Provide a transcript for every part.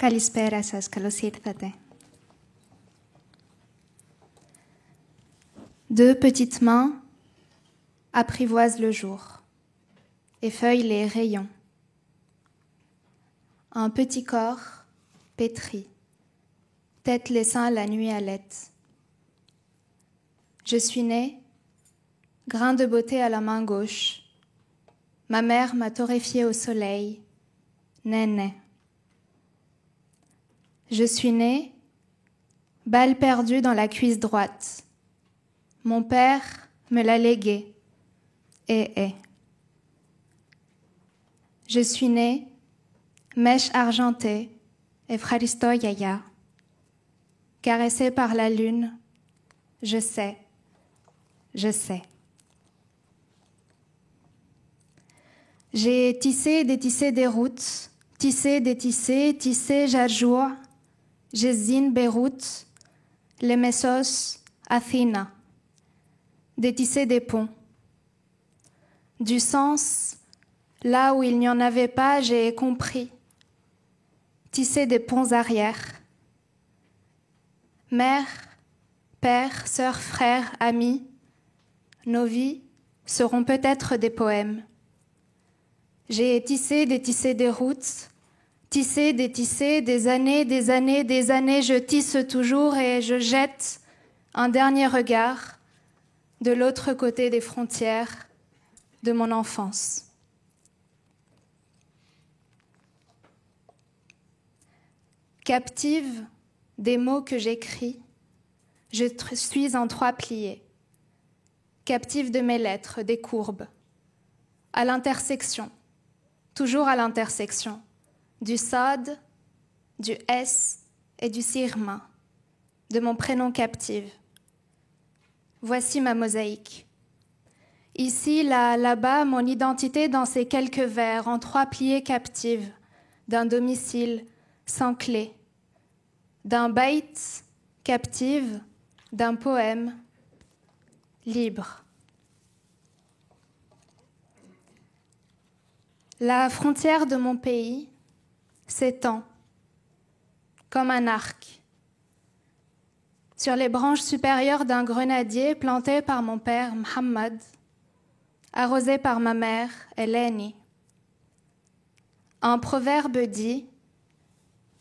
Καλησπέρα σας, καλώς ήρθατε. Deux petites mains apprivoisent le jour, effeuillent les rayons. Un petit corps pétri, tête les seins la nuit halète. Je suis née, grain de beauté à la main gauche. Ma mère m'a torréfiée au soleil, néné. Je suis née, balle perdue dans la cuisse droite. Mon père me l'a léguée, et. Je suis née, mèche argentée, Efraristo Yaya. Caressée par la lune, je sais. J'ai tissé et détissé des routes, tissé Jarjoua, Jézine, Beyrouth, les Messos, Athina. Détisser des ponts. Du sens, là où il n'y en avait pas, j'ai compris. Tisser des ponts arrière. Mère, père, sœur, frère, amis, nos vies seront peut-être des poèmes. J'ai tissé, détissé des routes, tissé, détissé, des années, je tisse toujours et je jette un dernier regard de l'autre côté des frontières de mon enfance. Captive des mots que j'écris, je suis en 3 pliés. Captive de mes lettres, des courbes. À l'intersection, toujours à l'intersection, du Sad, du S et du Sirma, de mon prénom captive. Voici ma mosaïque. Ici, là-bas, mon identité dans ces quelques vers, en 3 pliés captives, d'un domicile sans clé, d'un baït captive, d'un poème libre. La frontière de mon pays s'étend comme un arc sur les branches supérieures d'un grenadier planté par mon père Mohammed, arrosé par ma mère Eleni. Un proverbe dit: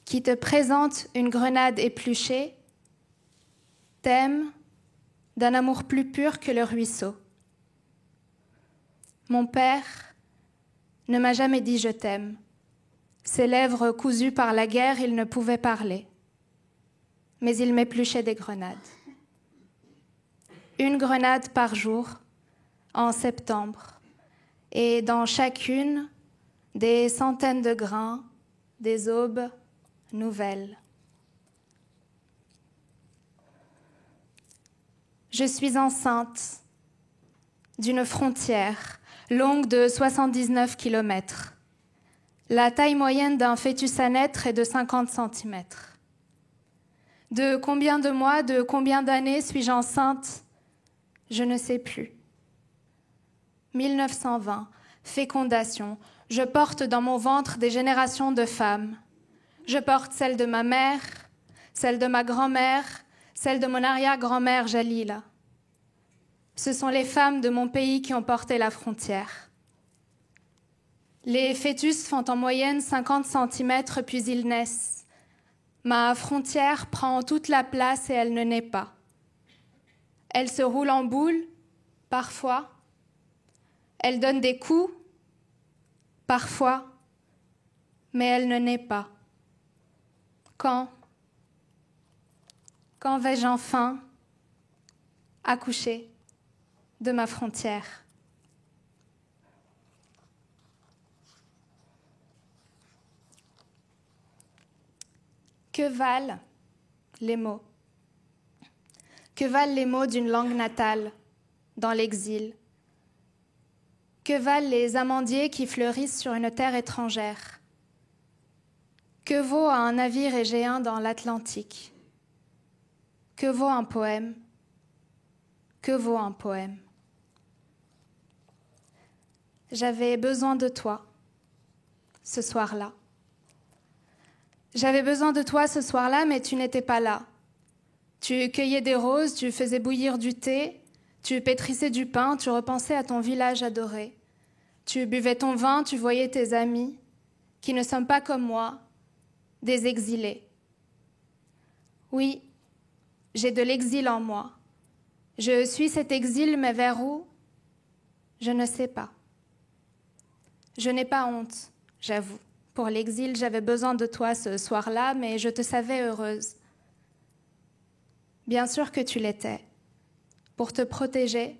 qui te présente une grenade épluchée t'aime d'un amour plus pur que le ruisseau. Mon père ne m'a jamais dit je t'aime. Ses lèvres cousues par la guerre, il ne pouvait parler. Mais il m'épluchait des grenades. Une grenade par jour, en septembre. Et dans chacune, des centaines de grains, des aubes nouvelles. Je suis enceinte d'une frontière longue de 79 kilomètres. La taille moyenne d'un fœtus à naître est de 50 centimètres. De combien de mois, de combien d'années suis-je enceinte? Je ne sais plus. 1920, fécondation. Je porte dans mon ventre des générations de femmes. Je porte celle de ma mère, celle de ma grand-mère, celle de mon arrière-grand-mère Jalila. Ce sont les femmes de mon pays qui ont porté la frontière. Les fœtus font en moyenne 50 centimètres puis ils naissent. Ma frontière prend toute la place et elle ne naît pas. Elle se roule en boule, parfois. Elle donne des coups, parfois, mais elle ne naît pas. Quand vais-je enfin accoucher de ma frontière? Que valent les mots? Que valent les mots d'une langue natale dans l'exil? Que valent les amandiers qui fleurissent sur une terre étrangère? Que vaut un navire égéen dans l'Atlantique? Que vaut un poème? Que vaut un poème? J'avais besoin de toi ce soir-là. J'avais besoin de toi ce soir-là, mais tu n'étais pas là. Tu cueillais des roses, tu faisais bouillir du thé, tu pétrissais du pain, tu repensais à ton village adoré. Tu buvais ton vin, tu voyais tes amis, qui ne sommes pas comme moi, des exilés. Oui, j'ai de l'exil en moi. Je suis cet exil, mais vers où? Je ne sais pas. Je n'ai pas honte, j'avoue. Pour l'exil, j'avais besoin de toi ce soir-là, mais je te savais heureuse. Bien sûr que tu l'étais. Pour te protéger,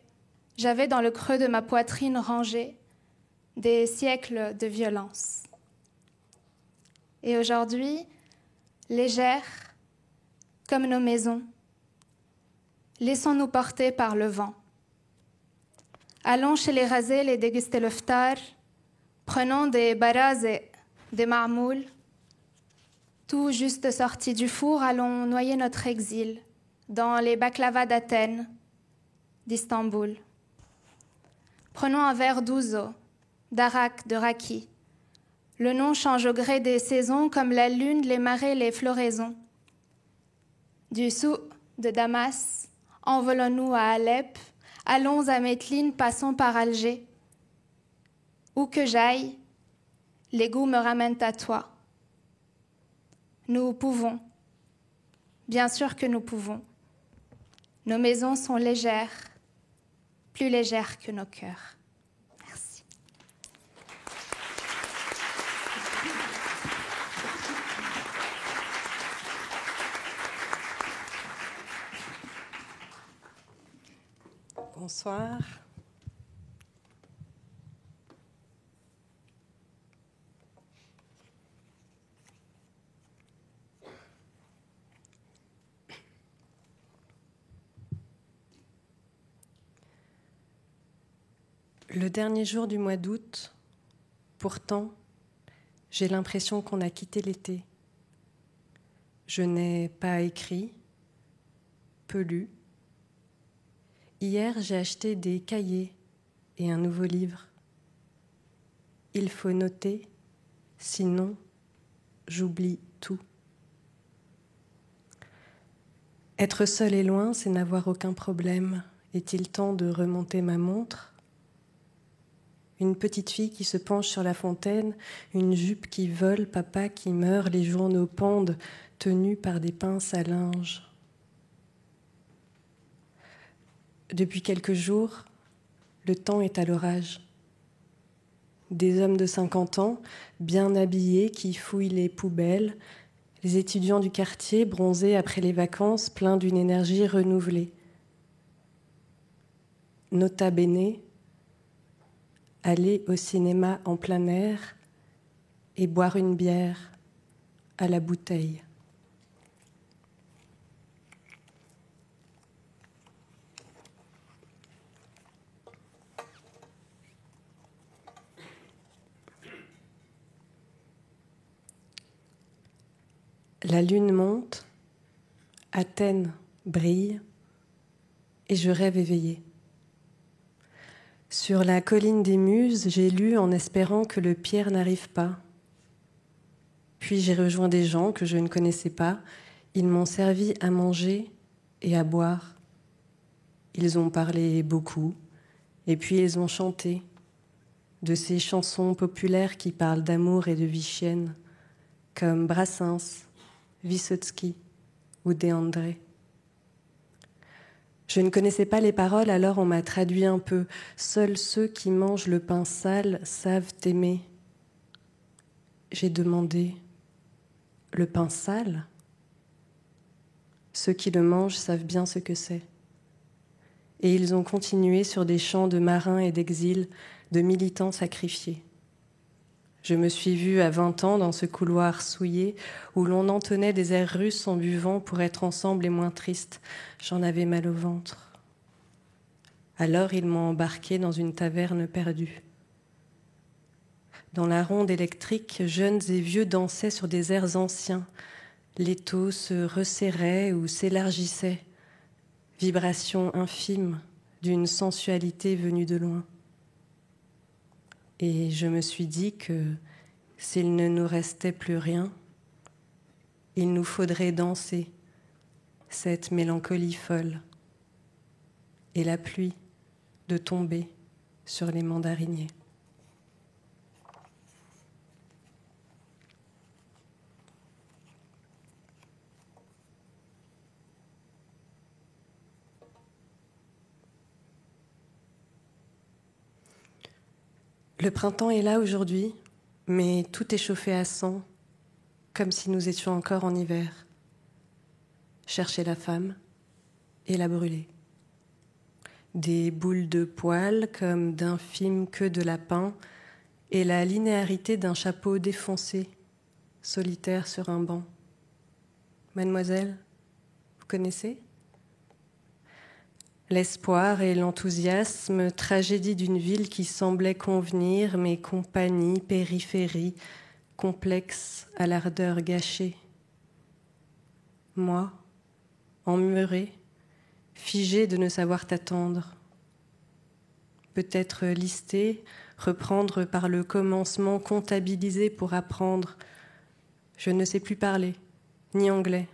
j'avais dans le creux de ma poitrine rangé des siècles de violence. Et aujourd'hui, légère comme nos maisons, laissons-nous porter par le vent. Allons chez les Razel et déguster le ftar, prenons des baraz et des marmoules. Tout juste sortis du four, allons noyer notre exil dans les baklavas d'Athènes, d'Istanbul. Prenons un verre d'ouzo, d'arak, de raki. Le nom change au gré des saisons, comme la lune, les marées, les floraisons. Du Sou de Damas, envolons-nous à Alep, allons à Métline, passons par Alger. Où que j'aille, les goûts me ramènent à toi. Nous pouvons, bien sûr que nous pouvons. Nos maisons sont légères, plus légères que nos cœurs. Merci. Bonsoir. Le dernier jour du mois d'août, pourtant, j'ai l'impression qu'on a quitté l'été. Je n'ai pas écrit, peu lu. Hier, j'ai acheté des cahiers et un nouveau livre. Il faut noter, sinon j'oublie tout. Être seul et loin, c'est n'avoir aucun problème. Est-il temps de remonter ma montre ? Une petite fille qui se penche sur la fontaine, une jupe qui vole, papa qui meurt, les journaux pendent, tenus par des pinces à linge. Depuis quelques jours, le temps est à l'orage. Des hommes de 50 ans, bien habillés, qui fouillent les poubelles, les étudiants du quartier, bronzés après les vacances, pleins d'une énergie renouvelée. Nota bene, aller au cinéma en plein air et boire une bière à la bouteille. La lune monte, Athènes brille et je rêve éveillée. Sur la colline des Muses, j'ai lu en espérant que le Pierre n'arrive pas. Puis j'ai rejoint des gens que je ne connaissais pas. Ils m'ont servi à manger et à boire. Ils ont parlé beaucoup et puis ils ont chanté de ces chansons populaires qui parlent d'amour et de vie chienne, comme Brassens, Vysotsky ou De André. Je ne connaissais pas les paroles, alors on m'a traduit un peu. Seuls ceux qui mangent le pain sale savent aimer. J'ai demandé, le pain sale ? Ceux qui le mangent savent bien ce que c'est. Et ils ont continué sur des chants de marins et d'exil, de militants sacrifiés. Je me suis vue à 20 ans dans ce couloir souillé où l'on entonnait des airs russes en buvant pour être ensemble et moins tristes. J'en avais mal au ventre. Alors ils m'ont embarquée dans une taverne perdue. Dans la ronde électrique, jeunes et vieux dansaient sur des airs anciens. L'étau se resserrait ou s'élargissait. Vibration infime d'une sensualité venue de loin. Et je me suis dit que s'il ne nous restait plus rien, il nous faudrait danser cette mélancolie folle et la pluie de tomber sur les mandariniers. Le printemps est là aujourd'hui, mais tout est chauffé à 100, comme si nous étions encore en hiver. Chercher la femme et la brûler. Des boules de poils comme d'infimes queues de lapin et la linéarité d'un chapeau défoncé, solitaire sur un banc. Mademoiselle, vous connaissez ? L'espoir et l'enthousiasme, tragédie d'une ville qui semblait convenir, mais compagnie, périphérie, complexe à l'ardeur gâchée. Moi, emmurée, figée de ne savoir t'attendre. Peut-être lister, reprendre par le commencement, comptabiliser pour apprendre. Je ne sais plus parler, ni anglais,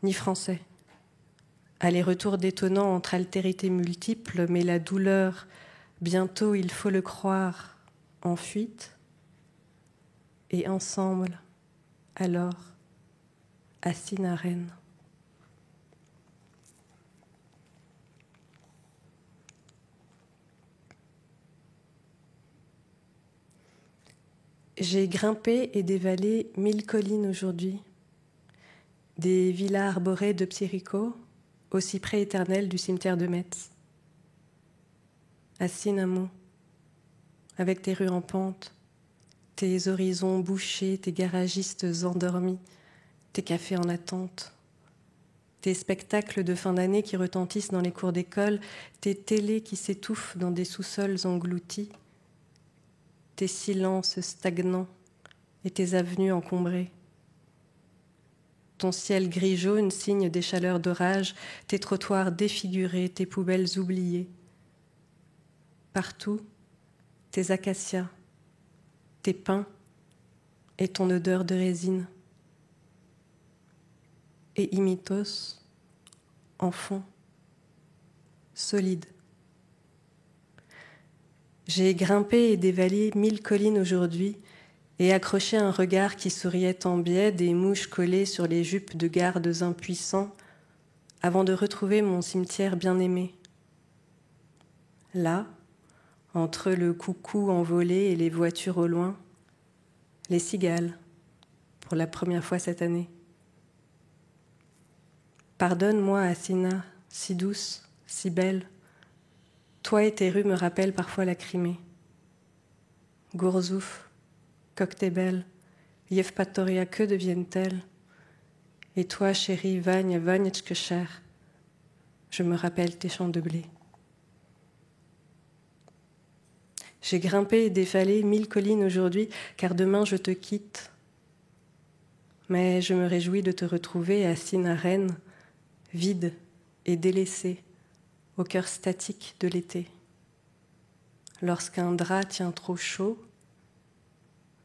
ni français. Aller-retour détonnant entre altérités multiples, mais la douleur, bientôt, il faut le croire, en fuite. Et ensemble, alors, à Sinarène. J'ai grimpé et dévalé 1000 collines aujourd'hui, des villas arborées de psyricots, au cyprès éternel du cimetière de Metz. À Sinamo, avec tes rues en pente, tes horizons bouchés, tes garagistes endormis, tes cafés en attente, tes spectacles de fin d'année qui retentissent dans les cours d'école, tes télés qui s'étouffent dans des sous-sols engloutis, tes silences stagnants et tes avenues encombrées. Ton ciel gris-jaune, signe des chaleurs d'orage, tes trottoirs défigurés, tes poubelles oubliées. Partout, tes acacias, tes pins et ton odeur de résine. Et Imitos, en fond, solide. J'ai grimpé et dévalé 1000 collines aujourd'hui et accroché un regard qui souriait en biais, des mouches collées sur les jupes de gardes impuissants, avant de retrouver mon cimetière bien-aimé. Là, entre le coucou envolé et les voitures au loin, les cigales, pour la première fois cette année. Pardonne-moi, Assina, si douce, si belle. Toi et tes rues me rappellent parfois la Crimée. Gourzouf, Koktebel, Yevpatoria, que deviennent-elles? Et toi, chérie, Vagne, Vagnetchkecher, je me rappelle tes champs de blé. J'ai grimpé et défalé 1000 collines aujourd'hui, car demain je te quitte. Mais je me réjouis de te retrouver à Sinarène, vide et délaissé, au cœur statique de l'été. Lorsqu'un drap tient trop chaud,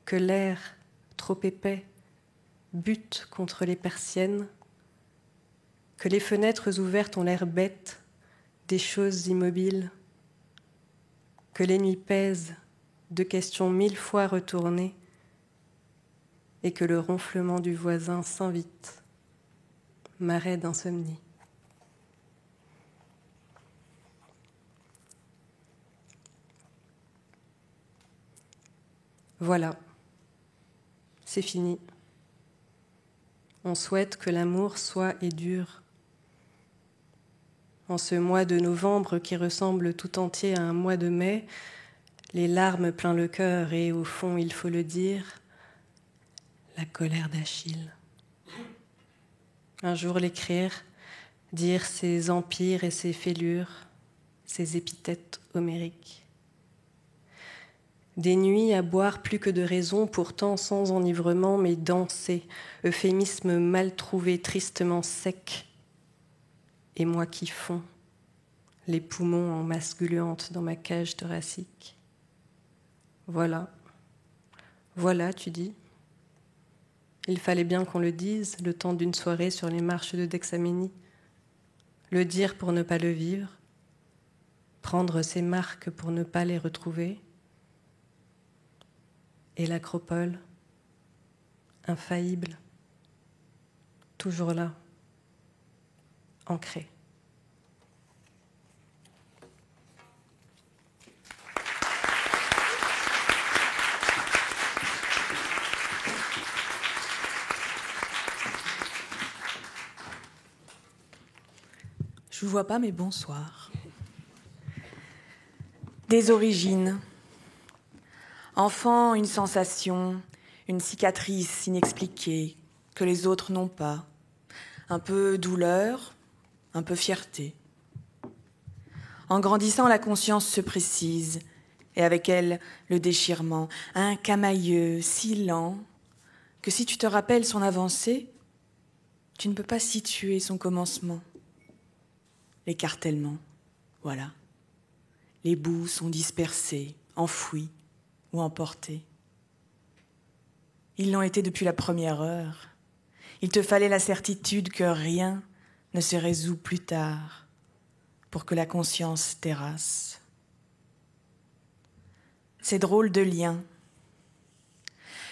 que l'air trop épais bute contre les persiennes, que les fenêtres ouvertes ont l'air bêtes des choses immobiles, que les nuits pèsent de questions 1000 fois retournées et que le ronflement du voisin s'invite, marais d'insomnie. Voilà, c'est fini. On souhaite que l'amour soit et dure. En ce mois de novembre qui ressemble tout entier à un mois de mai, les larmes plein le cœur et au fond, il faut le dire, la colère d'Achille. Un jour l'écrire, dire ses empires et ses fêlures, ses épithètes homériques. Des nuits à boire plus que de raison, pourtant sans enivrement, mais danser, euphémisme mal trouvé, tristement sec. Et moi qui fonds, les poumons en masse gluante dans ma cage thoracique. Voilà, voilà, tu dis. Il fallait bien qu'on le dise le temps d'une soirée sur les marches de Dexaménie. Le dire pour ne pas le vivre, prendre ses marques pour ne pas les retrouver. Et l'acropole, infaillible, toujours là, ancrée. Je vous vois pas, mais bonsoir. Des origines. Enfant, une sensation, une cicatrice inexpliquée que les autres n'ont pas. Un peu douleur, un peu fierté. En grandissant, la conscience se précise, et avec elle, le déchirement, un camailleux si lent que si tu te rappelles son avancée, tu ne peux pas situer son commencement. L'écartèlement, voilà. Les bouts sont dispersés, enfouis ou emportés. Ils l'ont été depuis la première heure. Il te fallait la certitude que rien ne se résout plus tard pour que la conscience terrasse. Ces drôles de liens.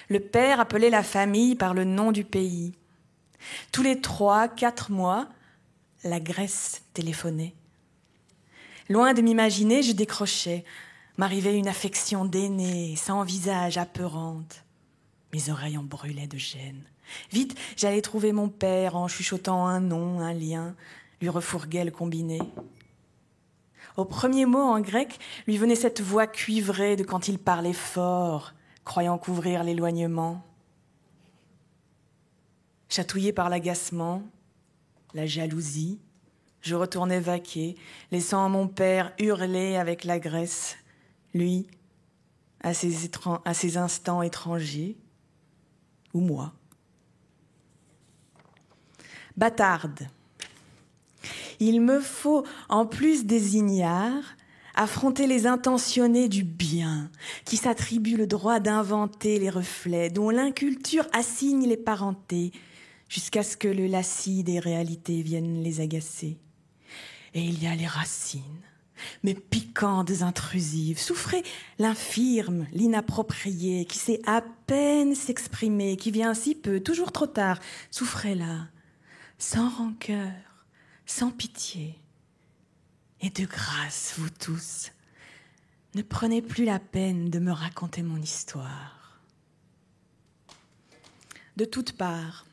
Le père appelait la famille par le nom du pays. Tous les 3-4 mois, la Grèce téléphonait. Loin de m'imaginer, je décrochais. M'arrivait une affection d'aîné, sans visage, apeurante. Mes oreilles en brûlaient de gêne. Vite, j'allais trouver mon père en chuchotant un nom, un lien, lui refourguais le combiné. Au premier mot en grec, lui venait cette voix cuivrée de quand il parlait fort, croyant couvrir l'éloignement. Chatouillé par l'agacement, la jalousie, je retournais vaquer, laissant mon père hurler avec la Grèce, lui, à ses instants étrangers, ou moi. Bâtarde. Il me faut, en plus des ignares, affronter les intentionnés du bien, qui s'attribuent le droit d'inventer les reflets, dont l'inculture assigne les parentés, jusqu'à ce que le lacis des réalités vienne les agacer. Et il y a les racines, mais piquantes intrusives. Souffrez l'infirme, l'inapproprié, qui sait à peine s'exprimer, qui vient si peu, toujours trop tard. Souffrez-la, sans rancœur, sans pitié. Et de grâce, vous tous, ne prenez plus la peine de me raconter mon histoire. De toutes parts,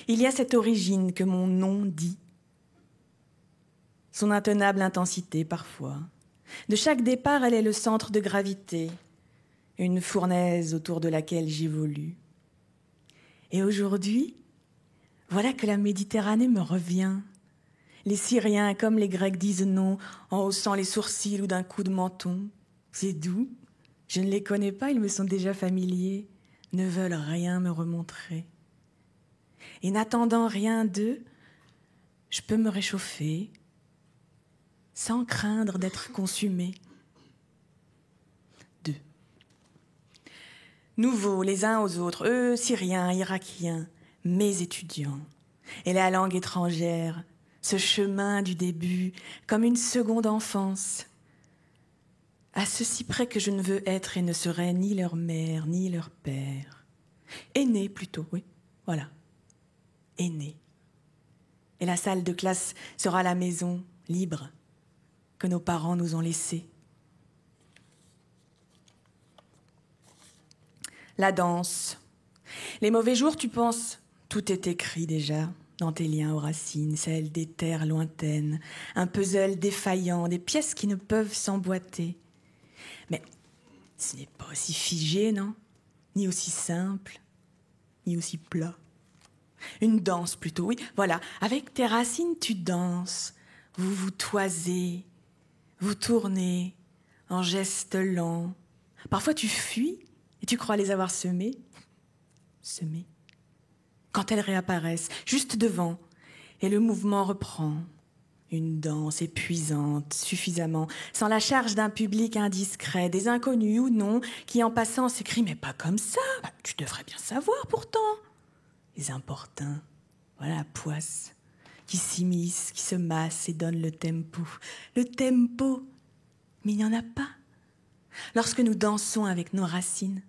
il y a cette origine que mon nom dit, son intenable intensité parfois. De chaque départ, elle est le centre de gravité, une fournaise autour de laquelle j'évolue. Et aujourd'hui, voilà que la Méditerranée me revient. Les Syriens, comme les Grecs, disent non en haussant les sourcils ou d'un coup de menton. C'est doux, je ne les connais pas, ils me sont déjà familiers, ne veulent rien me remontrer. Et n'attendant rien d'eux, je peux me réchauffer, sans craindre d'être consumée. 2. Nouveaux les uns aux autres, eux, Syriens, Irakiens, mes étudiants. Et la langue étrangère, ce chemin du début, comme une seconde enfance. À ceci près que je ne veux être et ne serai ni leur mère, ni leur père. Aîné plutôt, oui, voilà. Aîné. Et la salle de classe sera la maison libre que nos parents nous ont laissée. La danse. Les mauvais jours, tu penses, tout est écrit déjà dans tes liens aux racines, celles des terres lointaines, un puzzle défaillant, des pièces qui ne peuvent s'emboîter. Mais ce n'est pas aussi figé, non? Ni aussi simple, ni aussi plat. Une danse plutôt, oui, voilà. Avec tes racines, tu danses. Vous vous toisez, vous tournez en gestes lents. Parfois tu fuis et tu crois les avoir semées. Semées. Quand elles réapparaissent, juste devant, et le mouvement reprend. Une danse épuisante, suffisamment, sans la charge d'un public indiscret, des inconnus ou non, qui en passant se crient « Mais pas comme ça, tu devrais bien savoir pourtant !» Les importuns, voilà la poisse, qui s'immisce, qui se masse et donne le tempo. Le tempo, mais il n'y en a pas. Lorsque nous dansons avec nos racines,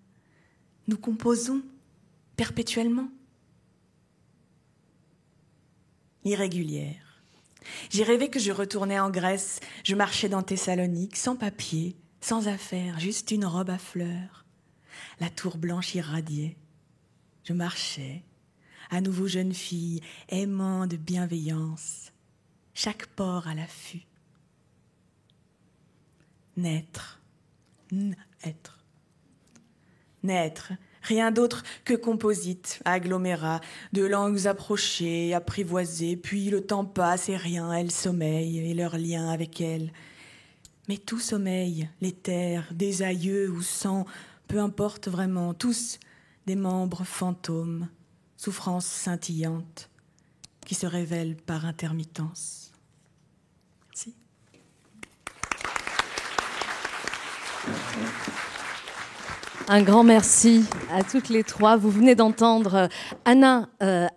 nous composons perpétuellement. Irrégulière. J'ai rêvé que je retournais en Grèce, je marchais dans Thessalonique, sans papier, sans affaires, juste une robe à fleurs. La tour blanche irradiait. Je marchais, à nouveau jeune fille, aimant de bienveillance, chaque pore à l'affût. Naître, rien d'autre que composite, agglomérat, de langues approchées, apprivoisées, puis le temps passe et rien, elles sommeillent et leur lien avec elles. Mais tout sommeil, les terres, des aïeux ou sans, peu importe vraiment, tous des membres fantômes, souffrances scintillantes, qui se révèlent par intermittence. Merci. Un grand merci à toutes les trois. Vous venez d'entendre Anna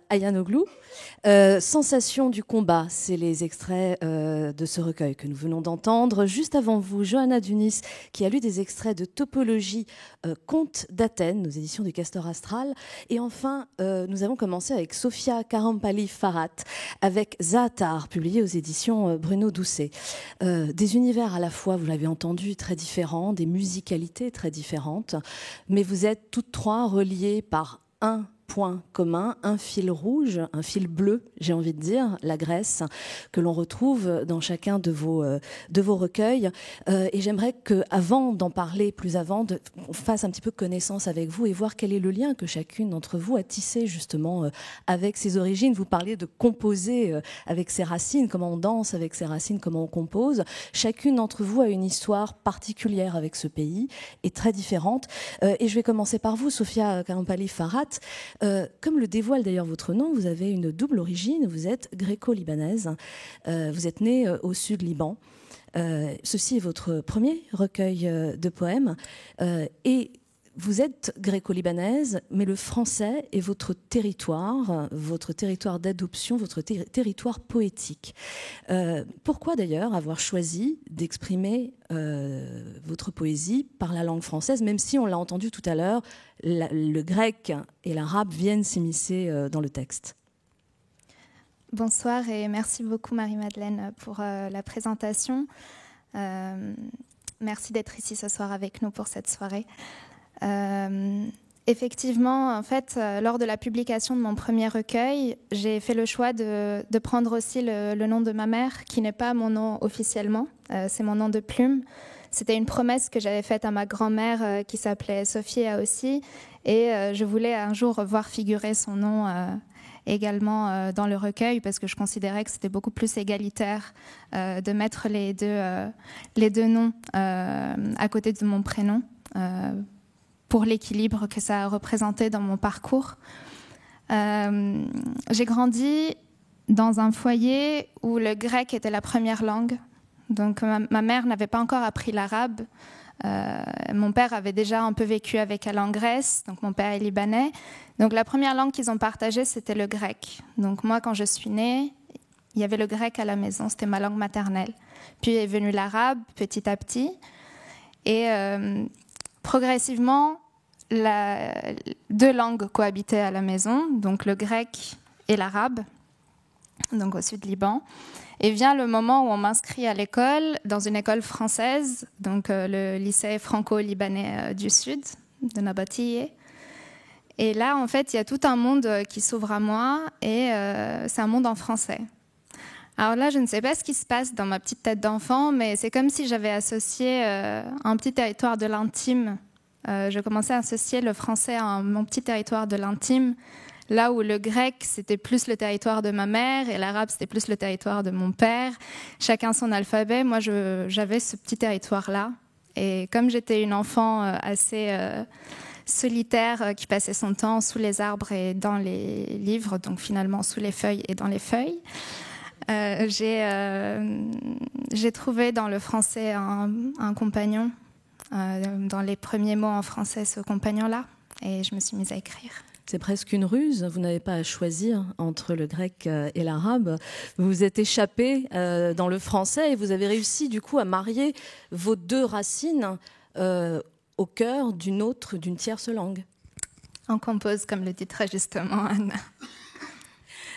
Ayanoglou. Sensation du combat, c'est les extraits de ce recueil que nous venons d'entendre. Juste avant vous, Johanna Dunis, qui a lu des extraits de Topologie, Contes d'Athènes, aux éditions du Castor Astral. Et enfin, nous avons commencé avec Sofia Karampali-Farhat, avec Zaatar, publié aux éditions Bruno Doucet. Des univers à la fois, vous l'avez entendu, très différents, des musicalités très différentes, mais vous êtes toutes trois reliées par un point commun, un fil rouge, un fil bleu, j'ai envie de dire, la Grèce, que l'on retrouve dans chacun de vos recueils. Et j'aimerais qu'avant d'en parler plus avant, on fasse un petit peu connaissance avec vous et voir quel est le lien que chacune d'entre vous a tissé justement avec ses origines. Vous parliez de composer avec ses racines, comment on danse avec ses racines, comment on compose. Chacune d'entre vous a une histoire particulière avec ce pays et très différente. Et je vais commencer par vous, Sofia Karampali-Farhat. Comme le dévoile d'ailleurs votre nom, vous avez une double origine, vous êtes gréco-libanaise, vous êtes née au sud Liban. Ceci est votre premier recueil de poèmes et vous êtes gréco-libanaise, mais le français est votre territoire d'adoption, votre territoire poétique. Pourquoi d'ailleurs avoir choisi d'exprimer votre poésie par la langue française, même si on l'a entendu tout à l'heure, le grec et l'arabe viennent s'immiscer dans le texte? Bonsoir et merci beaucoup Marie-Madeleine pour la présentation. Merci d'être ici ce soir avec nous pour cette soirée. Effectivement, en fait, lors de la publication de mon premier recueil, j'ai fait le choix de prendre aussi le nom de ma mère, qui n'est pas mon nom officiellement, c'est mon nom de plume. C'était une promesse que j'avais faite à ma grand-mère qui s'appelait Sophie aussi, et je voulais un jour voir figurer son nom également dans le recueil, parce que je considérais que c'était beaucoup plus égalitaire de mettre les deux noms à côté de mon prénom, pour l'équilibre que ça a représenté dans mon parcours. J'ai grandi dans un foyer où le grec était la première langue. Donc ma mère n'avait pas encore appris l'arabe. Mon père avait déjà un peu vécu avec elle en Grèce, donc mon père est libanais. Donc la première langue qu'ils ont partagée, c'était le grec. Donc moi, quand je suis née, il y avait le grec à la maison, c'était ma langue maternelle. Puis est venu l'arabe petit à petit. Et progressivement, deux langues cohabitaient à la maison, donc le grec et l'arabe, donc au sud Liban. Et vient le moment où on m'inscrit à l'école, dans une école française, donc le lycée franco-libanais du sud, de Nabatieh. Et là, en fait, il y a tout un monde qui s'ouvre à moi, et c'est un monde en français. Alors là, je ne sais pas ce qui se passe dans ma petite tête d'enfant, mais c'est comme si j'avais associé un petit territoire de l'intime. Je commençais à associer le français à mon petit territoire de l'intime, là où le grec, c'était plus le territoire de ma mère, et l'arabe, c'était plus le territoire de mon père. Chacun son alphabet. Moi, j'avais ce petit territoire-là. Et comme j'étais une enfant assez solitaire, qui passait son temps sous les arbres et dans les livres, donc finalement sous les feuilles et dans les feuilles, J'ai trouvé dans le français un compagnon, dans les premiers mots en français, ce compagnon-là, et je me suis mise à écrire. C'est presque une ruse, vous n'avez pas à choisir entre le grec et l'arabe. Vous vous êtes échappé dans le français et vous avez réussi du coup à marier vos deux racines au cœur d'une tierce langue. On compose, comme le dit très justement Anna.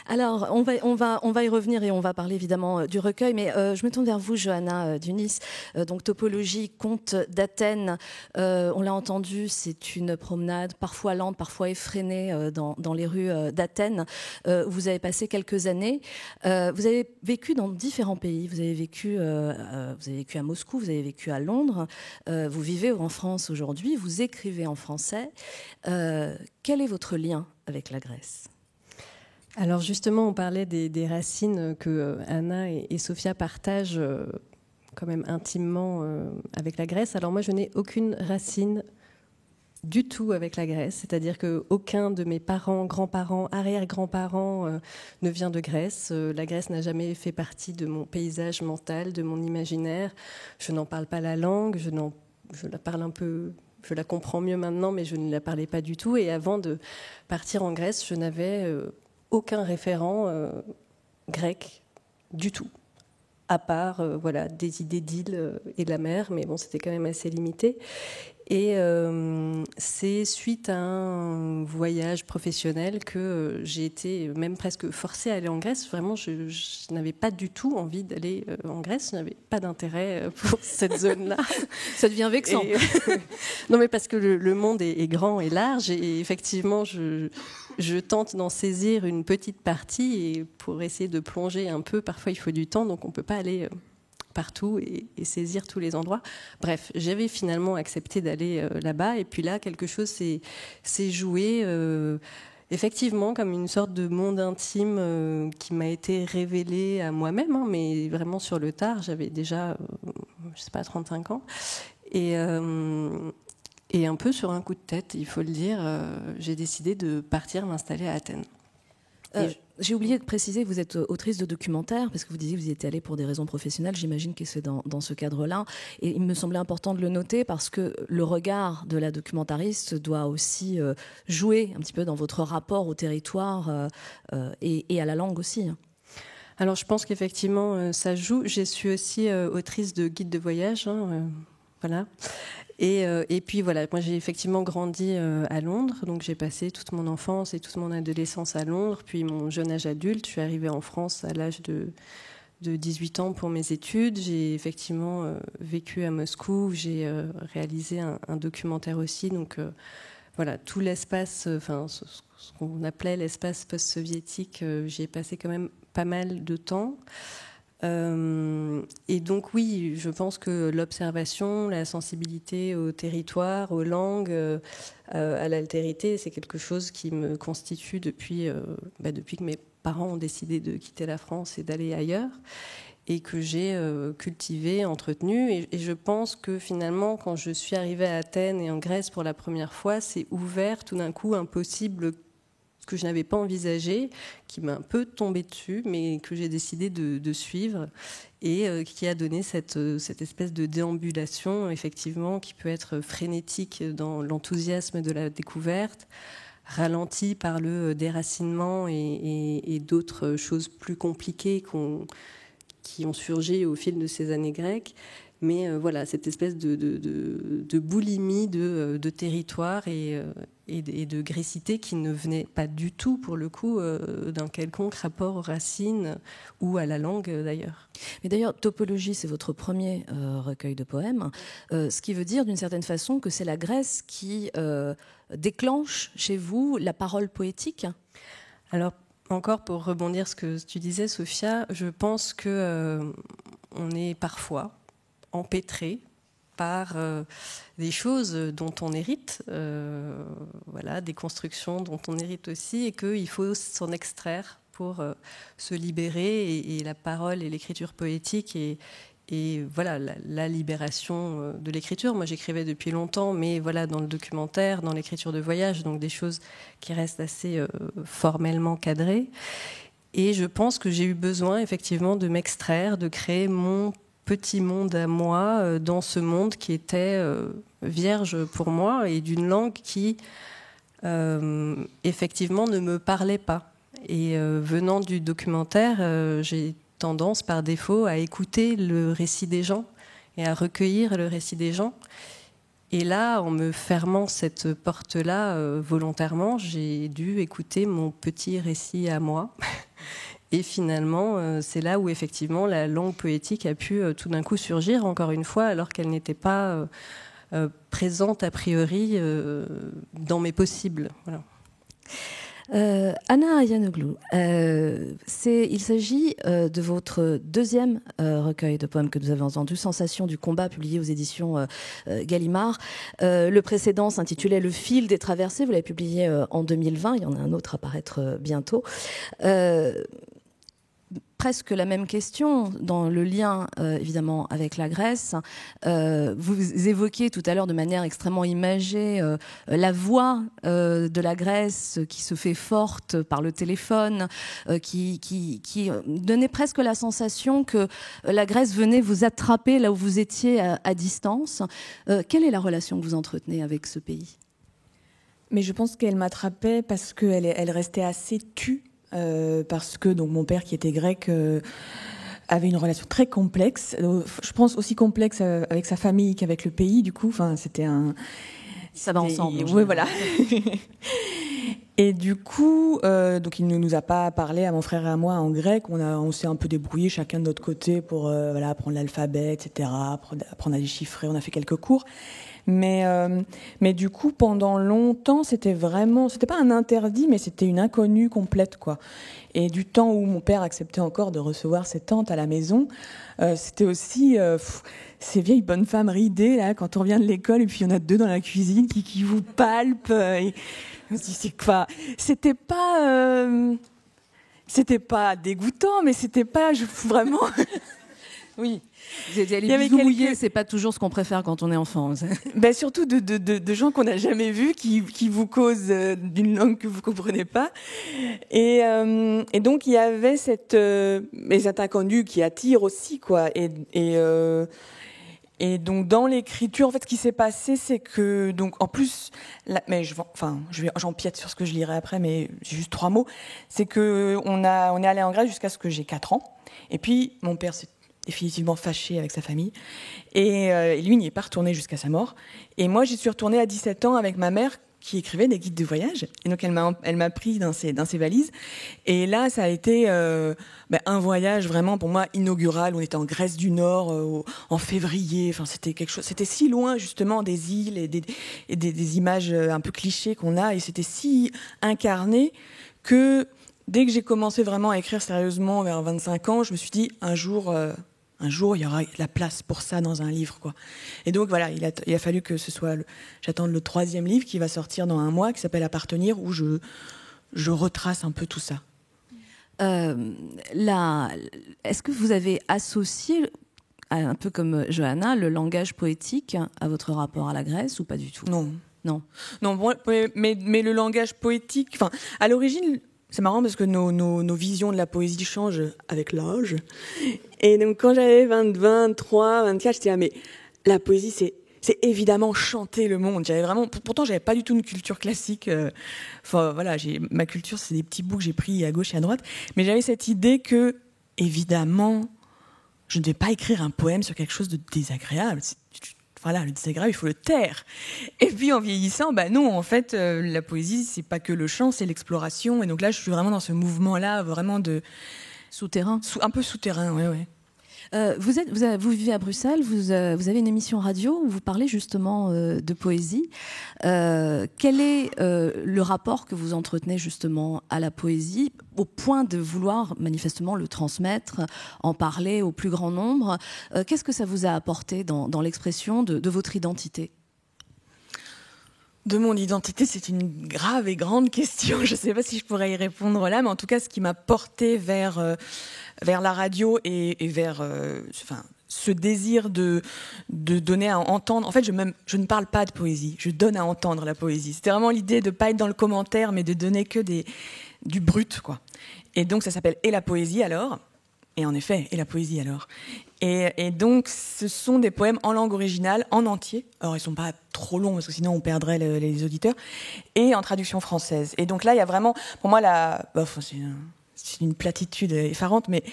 Alors, on va y revenir et on va parler évidemment du recueil, mais je me tourne vers vous, Johanna Dunis. Donc, Topologie, conte d'Athènes, on l'a entendu, c'est une promenade parfois lente, parfois effrénée dans les rues d'Athènes. Vous avez passé quelques années. Vous avez vécu dans différents pays. Vous avez vécu à Moscou, vous avez vécu à Londres. Vous vivez en France aujourd'hui, vous écrivez en français. Quel est votre lien avec la Grèce ? Alors justement, on parlait des racines que Anna et Sophia partagent quand même intimement avec la Grèce. Alors moi, je n'ai aucune racine du tout avec la Grèce, c'est-à-dire qu'aucun de mes parents, grands-parents, arrière-grands-parents ne vient de Grèce. La Grèce n'a jamais fait partie de mon paysage mental, de mon imaginaire. Je n'en parle pas la langue, je la parle un peu... Je la comprends mieux maintenant, mais je ne la parlais pas du tout. Et avant de partir en Grèce, je n'avais... aucun référent grec du tout, à part des idées d'îles et de la mer, mais bon, c'était quand même assez limité. Et c'est suite à un voyage professionnel que j'ai été même presque forcée à aller en Grèce. Vraiment, je n'avais pas du tout envie d'aller en Grèce. Je n'avais pas d'intérêt pour cette zone-là. Ça devient vexant. Non, mais parce que le monde est grand et large. Et effectivement, je tente d'en saisir une petite partie. Et pour essayer de plonger un peu, parfois, il faut du temps. Donc, on ne peut pas aller... partout et saisir tous les endroits. Bref, j'avais finalement accepté d'aller là-bas et puis là, quelque chose s'est joué effectivement comme une sorte de monde intime qui m'a été révélé à moi-même, hein, mais vraiment sur le tard. J'avais déjà, 35 ans et un peu sur un coup de tête, il faut le dire, j'ai décidé de partir m'installer à Athènes. J'ai oublié de préciser que vous êtes autrice de documentaires, parce que vous disiez que vous y étiez allée pour des raisons professionnelles. J'imagine que c'est dans ce cadre-là. Et il me semblait important de le noter, parce que le regard de la documentariste doit aussi jouer un petit peu dans votre rapport au territoire et à la langue aussi. Alors je pense qu'effectivement ça joue. Je suis aussi autrice de guides de voyage, voilà. Et puis voilà, moi j'ai effectivement grandi à Londres, donc j'ai passé toute mon enfance et toute mon adolescence à Londres, puis mon jeune âge adulte. Je suis arrivée en France à l'âge de 18 ans pour mes études. J'ai effectivement vécu à Moscou, j'ai réalisé un documentaire aussi, donc voilà, tout l'espace, enfin ce qu'on appelait l'espace post-soviétique, j'y ai passé quand même pas mal de temps. Et donc oui, je pense que l'observation, la sensibilité au territoire, aux langues, à l'altérité, c'est quelque chose qui me constitue depuis que mes parents ont décidé de quitter la France et d'aller ailleurs, et que j'ai cultivé, entretenu. Et je pense que finalement, quand je suis arrivée à Athènes et en Grèce pour la première fois, c'est ouvert tout d'un coup un possible que je n'avais pas envisagé, qui m'a un peu tombé dessus, mais que j'ai décidé de suivre, et qui a donné cette espèce de déambulation, effectivement, qui peut être frénétique dans l'enthousiasme de la découverte, ralentie par le déracinement et d'autres choses plus compliquées qui ont surgi au fil de ces années grecques. Mais voilà, cette espèce de boulimie de territoire et de grécité qui ne venait pas du tout, pour le coup, d'un quelconque rapport aux racines ou à la langue, d'ailleurs. Mais d'ailleurs, Topologie, c'est votre premier recueil de poèmes, ce qui veut dire, d'une certaine façon, que c'est la Grèce qui déclenche chez vous la parole poétique. Alors, encore pour rebondir sur ce que tu disais, Sophia, je pense qu'on est parfois empêtré par des choses dont on hérite, voilà, des constructions dont on hérite aussi, et qu'il faut s'en extraire pour se libérer, et la parole et l'écriture poétique et voilà, la libération de l'écriture. Moi, j'écrivais depuis longtemps, mais voilà, dans le documentaire, dans l'écriture de voyage, donc des choses qui restent assez formellement cadrées. Et je pense que j'ai eu besoin effectivement de m'extraire, de créer mon petit monde à moi dans ce monde qui était vierge pour moi et d'une langue qui effectivement ne me parlait pas. Et venant du documentaire, j'ai tendance par défaut à écouter le récit des gens et à recueillir le récit des gens. Et là, en me fermant cette porte-là volontairement, j'ai dû écouter mon petit récit à moi. Et finalement, c'est là où effectivement la langue poétique a pu tout d'un coup surgir, encore une fois, alors qu'elle n'était pas présente a priori dans mes possibles. Voilà. Anna Ayanoglou, il s'agit de votre deuxième recueil de poèmes que nous avons entendu, Sensation du combat, publié aux éditions Gallimard. Le précédent s'intitulait Le fil des traversées, vous l'avez publié en 2020, il y en a un autre à paraître bientôt. Presque la même question dans le lien évidemment avec la Grèce. Vous évoquiez tout à l'heure de manière extrêmement imagée la voix de la Grèce qui se fait forte par le téléphone, qui donnait presque la sensation que la Grèce venait vous attraper là où vous étiez à distance. Quelle est la relation que vous entretenez avec ce pays ? Mais je pense qu'elle m'attrapait parce qu'elle restait assez tue. Parce que donc mon père qui était grec avait une relation très complexe, je pense aussi complexe avec sa famille qu'avec le pays, du coup, enfin ça va ensemble. Oui, voilà. Et du coup, donc il ne nous a pas parlé à mon frère et à moi en grec. On s'est un peu débrouillé chacun de notre côté pour apprendre l'alphabet, etc., apprendre à déchiffrer. On a fait quelques cours. Mais du coup, pendant longtemps, c'était pas un interdit, mais c'était une inconnue complète, quoi. Et du temps où mon père acceptait encore de recevoir ses tantes à la maison, c'était aussi ces vieilles bonnes femmes ridées, là, quand on revient de l'école, et puis il y en a deux dans la cuisine qui vous palpent. Et je me suis dit, c'est quoi ? C'était pas dégoûtant, mais c'était pas vraiment. Oui. Les bisous mouillés, c'est pas toujours ce qu'on préfère quand on est enfant. Ben surtout de gens qu'on n'a jamais vus, qui vous causent d'une langue que vous comprenez pas. Et donc il y avait cette inconnue qui attire aussi, quoi. Et donc dans l'écriture, en fait, ce qui s'est passé, c'est que donc en plus, j'empiète sur ce que je lirai après, mais j'ai juste 3 mots. C'est que on est allé en Grèce jusqu'à ce que j'ai 4 ans. Et puis mon père s'est définitivement fâché avec sa famille. Et lui, il n'y est pas retourné jusqu'à sa mort. Et moi, j'y suis retournée à 17 ans avec ma mère qui écrivait des guides de voyage. Et donc, elle m'a pris dans ses valises. Et là, ça a été un voyage vraiment, pour moi, inaugural. On était en Grèce du Nord en février. Enfin, c'était quelque chose. C'était si loin, justement, des îles et des images un peu clichés qu'on a. Et c'était si incarné que dès que j'ai commencé vraiment à écrire sérieusement vers 25 ans, je me suis dit, un jour, il y aura la place pour ça dans un livre, quoi. Et donc, voilà, il a fallu que ce soit... J'attende le 3e livre qui va sortir dans 1 mois, qui s'appelle Appartenir, où je retrace un peu tout ça. Est-ce que vous avez associé, un peu comme Johanna, le langage poétique à votre rapport à la Grèce, ou pas du tout ? Non. Non, bon, mais le langage poétique... Enfin, à l'origine... C'est marrant parce que nos visions de la poésie changent avec l'âge. Et donc, quand j'avais 23, 24, j'étais mais la poésie, c'est évidemment chanter le monde. Pourtant, j'avais pas du tout une culture classique. Enfin, voilà, ma culture, c'est des petits bouts que j'ai pris à gauche et à droite. Mais j'avais cette idée que, évidemment, je ne devais pas écrire un poème sur quelque chose de désagréable. Voilà, le désagréable, il faut le taire. Et puis en vieillissant, non, en fait, la poésie, c'est pas que le chant, c'est l'exploration. Et donc là, je suis vraiment dans ce mouvement-là, vraiment de souterrain, un peu souterrain, ouais. Vous vivez à Bruxelles, vous avez une émission radio où vous parlez justement de poésie. Quel est le rapport que vous entretenez justement à la poésie, au point de vouloir manifestement le transmettre, en parler au plus grand nombre ? Qu'est-ce que ça vous a apporté dans l'expression de votre identité ? De mon identité, c'est une grave et grande question. Je ne sais pas si je pourrais y répondre là, mais en tout cas, ce qui m'a porté vers la radio et vers ce désir de donner à entendre. En fait, je ne parle pas de poésie, je donne à entendre la poésie. C'était vraiment l'idée de ne pas être dans le commentaire, mais de donner que du brut, quoi. Et donc ça s'appelle « Et la poésie alors ?» Et en effet, « Et la poésie alors ?» Et donc ce sont des poèmes en langue originale, en entier. Alors ils ne sont pas trop longs, parce que sinon on perdrait les auditeurs. Et en traduction française. Et donc là, il y a vraiment, pour moi, c'est une platitude effarante, mais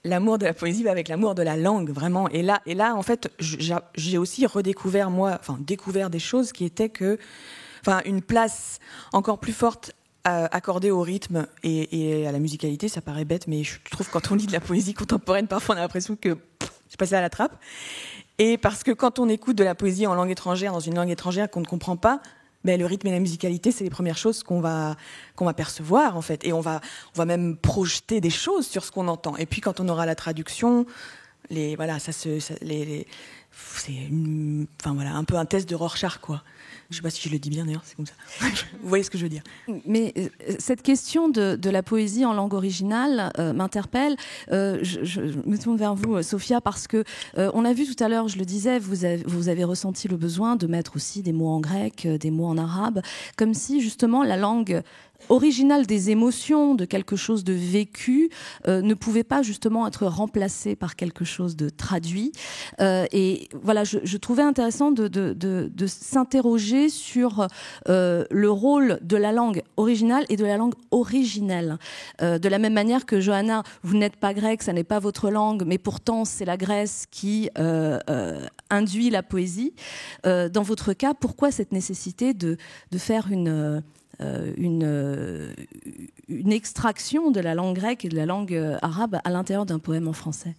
l'amour de la poésie va avec l'amour de la langue, vraiment. Et là en fait, j'ai aussi découvert des choses qui étaient une place encore plus forte accordée au rythme et à la musicalité. Ça paraît bête, mais je trouve que quand on lit de la poésie contemporaine, parfois on a l'impression que j'ai passé à la trappe. Et parce que quand on écoute de la poésie en langue étrangère, dans une langue étrangère qu'on ne comprend pas, le rythme et la musicalité, c'est les premières choses qu'on va percevoir, en fait. Et on va même projeter des choses sur ce qu'on entend. Et puis, quand on aura la traduction, c'est un peu un test de Rorschach, quoi. Je ne sais pas si je le dis bien, d'ailleurs, c'est comme ça. Vous voyez ce que je veux dire. Mais cette question de la poésie en langue originale m'interpelle. Je me tourne vers vous, Sophia, parce que on a vu tout à l'heure, je le disais, vous avez ressenti le besoin de mettre aussi des mots en grec, des mots en arabe, comme si justement la langue originale des émotions, de quelque chose de vécu, ne pouvait pas justement être remplacée par quelque chose de traduit. Et voilà, je trouvais intéressant de s'interroger sur le rôle de la langue originale et de la langue originelle. De la même manière que Johanna, vous n'êtes pas grecque, ça n'est pas votre langue, mais pourtant c'est la Grèce qui induit la poésie. Dans votre cas, pourquoi cette nécessité de faire une extraction de la langue grecque et de la langue arabe à l'intérieur d'un poème en français?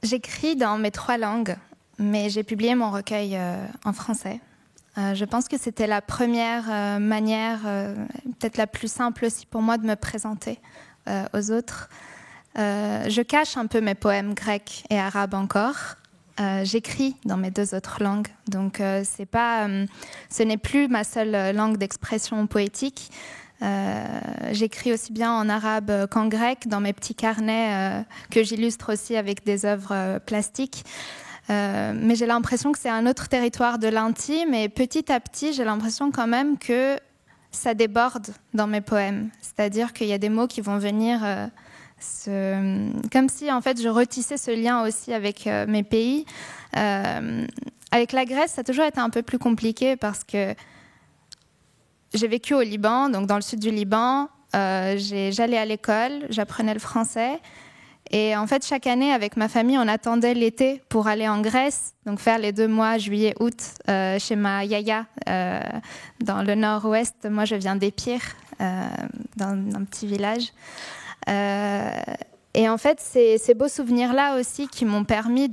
J'écris dans mes 3 langues, mais j'ai publié mon recueil en français. Je pense que c'était la première manière, peut-être la plus simple aussi pour moi de me présenter aux autres. Je cache un peu mes poèmes grecs et arabes encore. J'écris dans mes 2 autres langues, donc ce n'est plus ma seule langue d'expression poétique. J'écris aussi bien en arabe qu'en grec dans mes petits carnets que j'illustre aussi avec des œuvres plastiques. Mais j'ai l'impression que c'est un autre territoire de l'intime, et petit à petit, j'ai l'impression quand même que ça déborde dans mes poèmes. C'est-à-dire qu'il y a des mots qui vont venir... comme si en fait je retissais ce lien aussi avec mes pays. Avec la Grèce, ça a toujours été un peu plus compliqué parce que j'ai vécu au Liban, donc dans le sud du Liban. J'allais à l'école, j'apprenais le français. Et en fait, chaque année, avec ma famille, on attendait l'été pour aller en Grèce, donc faire les 2 mois, juillet, août, chez ma yaya, dans le nord-ouest. Moi, je viens d'Épire, dans un petit village. Et en fait, ces beaux souvenirs-là aussi qui m'ont permis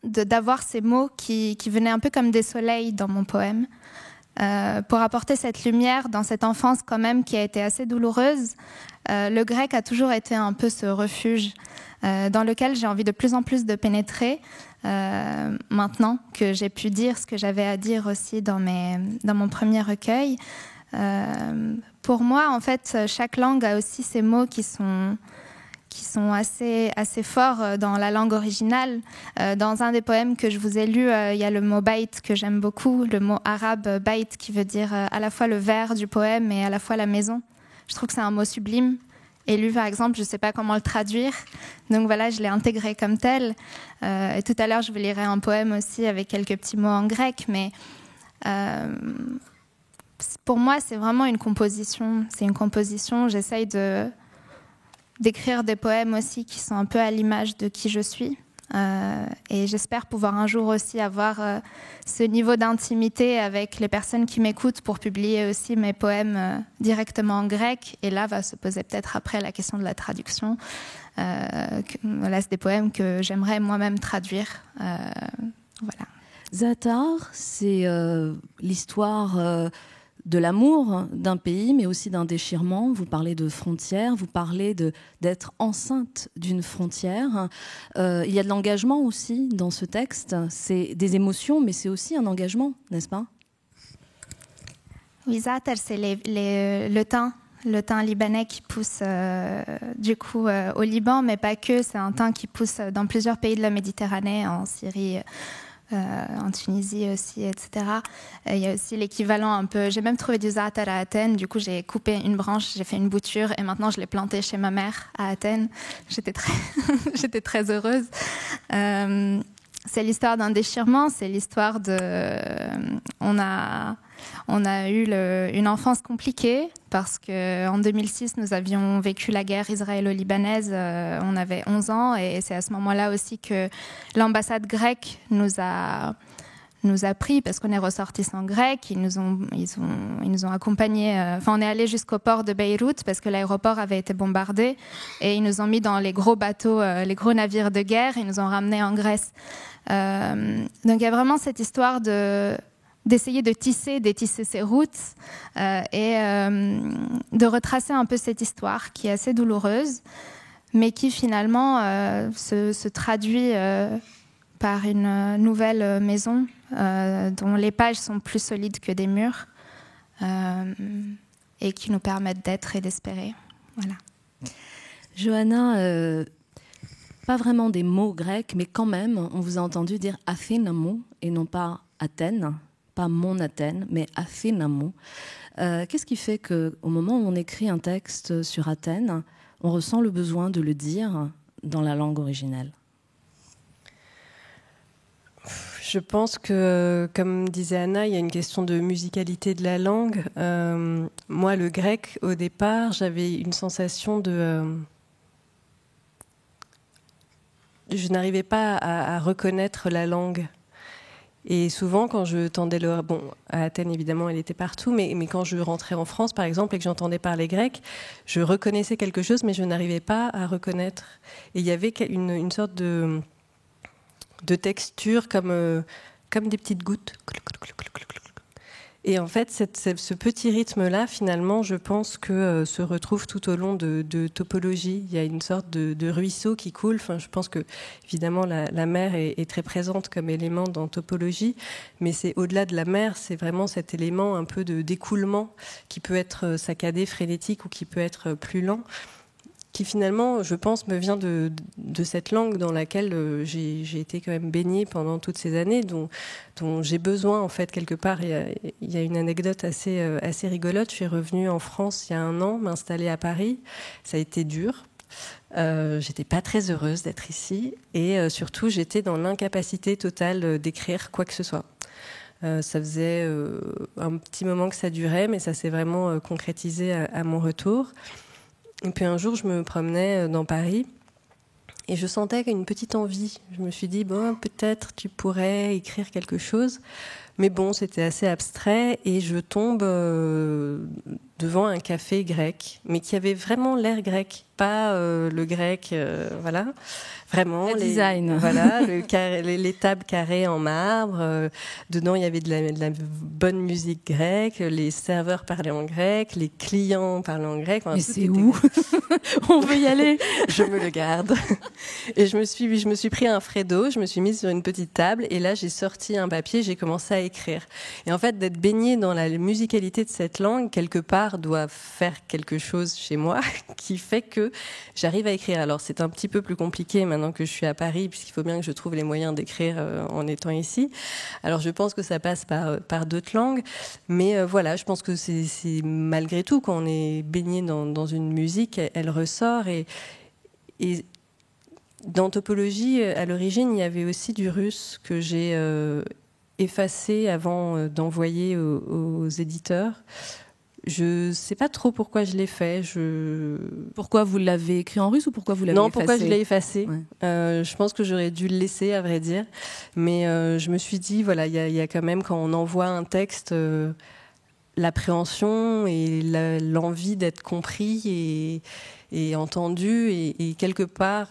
d'avoir ces mots qui venaient un peu comme des soleils dans mon poème, pour apporter cette lumière dans cette enfance quand même qui a été assez douloureuse. Le grec a toujours été un peu ce refuge dans lequel j'ai envie de plus en plus de pénétrer, maintenant que j'ai pu dire ce que j'avais à dire aussi dans mon premier recueil. Pour moi, en fait, chaque langue a aussi ses mots qui sont assez forts dans la langue originale. Dans un des poèmes que je vous ai lu, il y a le mot « bait » que j'aime beaucoup, le mot arabe « bait » qui veut dire à la fois le vers du poème et à la fois la maison. Je trouve que c'est un mot sublime. Et lui, par exemple, je ne sais pas comment le traduire. Donc voilà, je l'ai intégré comme tel. Et tout à l'heure, je vous lirai un poème aussi avec quelques petits mots en grec. Mais pour moi, c'est vraiment une composition. C'est une composition. J'essaye d'écrire des poèmes aussi qui sont un peu à l'image de qui je suis. Et j'espère pouvoir un jour aussi avoir ce niveau d'intimité avec les personnes qui m'écoutent pour publier aussi mes poèmes directement en grec. Et là va se poser peut-être après la question de la traduction. Là, c'est des poèmes que j'aimerais moi-même traduire. Voilà. Zaatar, c'est l'histoire de l'amour d'un pays, mais aussi d'un déchirement. Vous parlez de frontières, vous parlez d'être enceinte d'une frontière. Il y a de l'engagement aussi dans ce texte. C'est des émotions, mais c'est aussi un engagement, n'est-ce pas? Oui, Zaatar, c'est le thym libanais qui pousse du coup au Liban, mais pas que. C'est un thym qui pousse dans plusieurs pays de la Méditerranée, en Syrie, en Tunisie aussi, etc. Il y a aussi l'équivalent un peu... J'ai même trouvé du za'atar à Athènes. Du coup, j'ai coupé une branche, j'ai fait une bouture et maintenant, je l'ai plantée chez ma mère à Athènes. J'étais très heureuse. C'est l'histoire d'un déchirement, c'est l'histoire de... On a eu une enfance compliquée parce qu'en 2006, nous avions vécu la guerre israélo-libanaise. On avait 11 ans et c'est à ce moment-là aussi que l'ambassade grecque nous a pris parce qu'on est ressortissants grecs. Ils nous ont accompagnés. On est allé jusqu'au port de Beyrouth parce que l'aéroport avait été bombardé et ils nous ont mis dans les gros bateaux, les gros navires de guerre. Ils nous ont ramenés en Grèce. Donc il y a vraiment cette histoire d'essayer de détisser ces routes et de retracer un peu cette histoire qui est assez douloureuse, mais qui finalement se traduit par une nouvelle maison dont les pages sont plus solides que des murs et qui nous permettent d'être et d'espérer. Voilà. Johanna, pas vraiment des mots grecs, mais quand même, on vous a entendu dire Athénamon et non pas Athènes, pas mon Athènes, mais Athénamon. Qu'est-ce qui fait qu'au moment où on écrit un texte sur Athènes, on ressent le besoin de le dire dans la langue originelle ? Je pense que, comme disait Anna, il y a une question de musicalité de la langue. Moi, le grec, au départ, j'avais une sensation je n'arrivais pas à reconnaître la langue. Et souvent, quand je tendais l'oreille... Bon, à Athènes, évidemment, elle était partout, mais quand je rentrais en France, par exemple, et que j'entendais parler grec, je reconnaissais quelque chose, mais je n'arrivais pas à reconnaître. Et il y avait une sorte de texture comme des petites gouttes. Et en fait, ce petit rythme-là, finalement, je pense que se retrouve tout au long de topologie. Il y a une sorte de ruisseau qui coule. Enfin, je pense que, évidemment, la mer est très présente comme élément dans topologie, mais c'est au-delà de la mer, c'est vraiment cet élément un peu d'écoulement qui peut être saccadé, frénétique ou qui peut être plus lent, qui finalement, je pense, me vient de cette langue dans laquelle j'ai été quand même baignée pendant toutes ces années, dont j'ai besoin, en fait, quelque part. Il y a une anecdote assez rigolote. Je suis revenue en France il y a 1 an, m'installer à Paris. Ça a été dur. J'étais pas très heureuse d'être ici. Et surtout, j'étais dans l'incapacité totale d'écrire quoi que ce soit. Ça faisait un petit moment que ça durait, mais ça s'est vraiment concrétisé à mon retour. Et puis un jour, je me promenais dans Paris et je sentais une petite envie. Je me suis dit, bon, peut-être tu pourrais écrire quelque chose. Mais bon, c'était assez abstrait et je tombe devant un café grec, mais qui avait vraiment l'air grec, pas le grec, voilà. Vraiment, design. Voilà, les tables carrées en marbre. Dedans, il y avait de la bonne musique grecque. Les serveurs parlaient en grec, les clients parlaient en grec. Mais c'est où? On veut y aller. Je me le garde. Et je me suis pris un Fredo, je me suis mise sur une petite table et là, j'ai sorti un papier, j'ai commencé à écrire. Et en fait, d'être baignée dans la musicalité de cette langue, quelque part, doit faire quelque chose chez moi qui fait que j'arrive à écrire. Alors, c'est un petit peu plus compliqué maintenant que je suis à Paris, puisqu'il faut bien que je trouve les moyens d'écrire en étant ici. Alors, je pense que ça passe par d'autres langues. Mais voilà, je pense que c'est malgré tout, quand on est baigné dans une musique, elle ressort. Et dans Topologie, à l'origine, il y avait aussi du russe que j'ai effacé avant d'envoyer aux éditeurs. Je ne sais pas trop pourquoi je l'ai fait. Pourquoi vous l'avez écrit en russe ou pourquoi vous l'avez effacé? Non, pourquoi je l'ai effacé. Ouais. Je pense que j'aurais dû le laisser, à vrai dire. Mais je me suis dit, voilà, il y a quand même, quand on envoie un texte, l'appréhension et l'envie d'être compris et entendu. Et quelque part,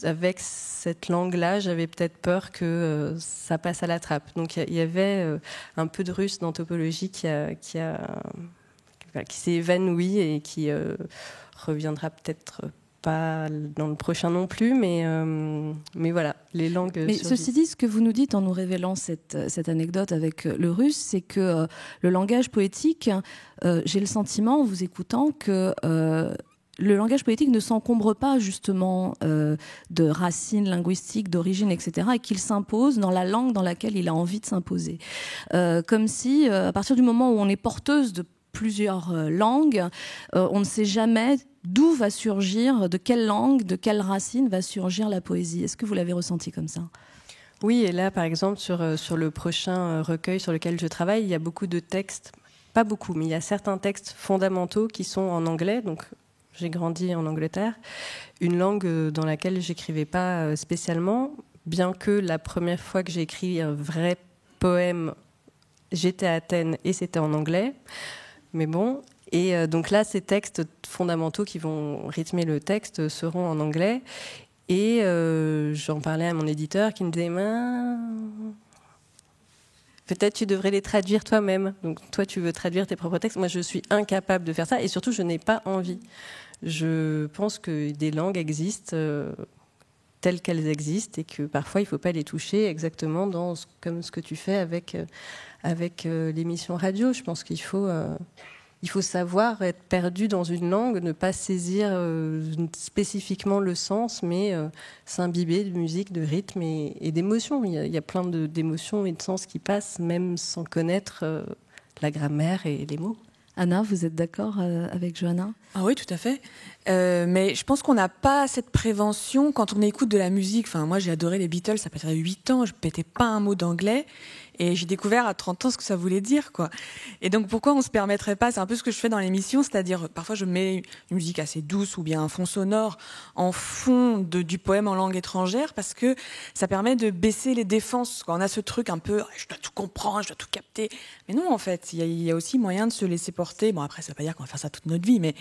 avec cette langue-là, j'avais peut-être peur que ça passe à la trappe. Donc il y avait un peu de russe dans Topologie qui s'est évanoui et qui reviendra peut-être pas dans le prochain non plus, mais voilà, les langues mais survivent. Ceci dit, ce que vous nous dites en nous révélant cette anecdote avec le russe, c'est que le langage poétique, j'ai le sentiment, en vous écoutant, que le langage poétique ne s'encombre pas justement de racines linguistiques, d'origine, etc., et qu'il s'impose dans la langue dans laquelle il a envie de s'imposer. Comme si, à partir du moment où on est porteuse de plusieurs langues, on ne sait jamais d'où va surgir, de quelle langue, de quelle racine va surgir la poésie. Est-ce que vous l'avez ressenti comme ça ? Oui, et là, par exemple, sur le prochain recueil sur lequel je travaille, il y a beaucoup de textes, pas beaucoup, mais il y a certains textes fondamentaux qui sont en anglais. Donc, j'ai grandi en Angleterre, une langue dans laquelle j'écrivais pas spécialement, bien que la première fois que j'ai écrit un vrai poème, j'étais à Athènes et c'était en anglais. Mais bon, et donc là, ces textes fondamentaux qui vont rythmer le texte seront en anglais. Et j'en parlais à mon éditeur qui me disait peut-être tu devrais les traduire toi-même. Donc toi, tu veux traduire tes propres textes. Moi, je suis incapable de faire ça et surtout, je n'ai pas envie. Je pense que des langues existent telles qu'elles existent et que parfois, il ne faut pas les toucher exactement comme ce que tu fais avec l'émission radio. Je pense qu'il faut... Il faut savoir être perdu dans une langue, ne pas saisir spécifiquement le sens, mais s'imbiber de musique, de rythme et d'émotions. Il y a plein d'émotions et de sens qui passent, même sans connaître la grammaire et les mots. Anna, vous êtes d'accord avec Johanna ? Ah oui, tout à fait. Mais je pense qu'on n'a pas cette prévention quand on écoute de la musique. Enfin, moi, j'ai adoré les Beatles, ça fait 8 ans, je ne pétais pas un mot d'anglais. Et j'ai découvert à 30 ans ce que ça voulait dire, quoi. Et donc, pourquoi on se permettrait pas, c'est un peu ce que je fais dans l'émission, c'est-à-dire, parfois je mets une musique assez douce ou bien un fond sonore en fond du poème en langue étrangère parce que ça permet de baisser les défenses. Quand on a ce truc un peu, je dois tout comprendre, je dois tout capter. Mais non, en fait, il y a aussi moyen de se laisser porter. Bon, après, ça veut pas dire qu'on va faire ça toute notre vie, mais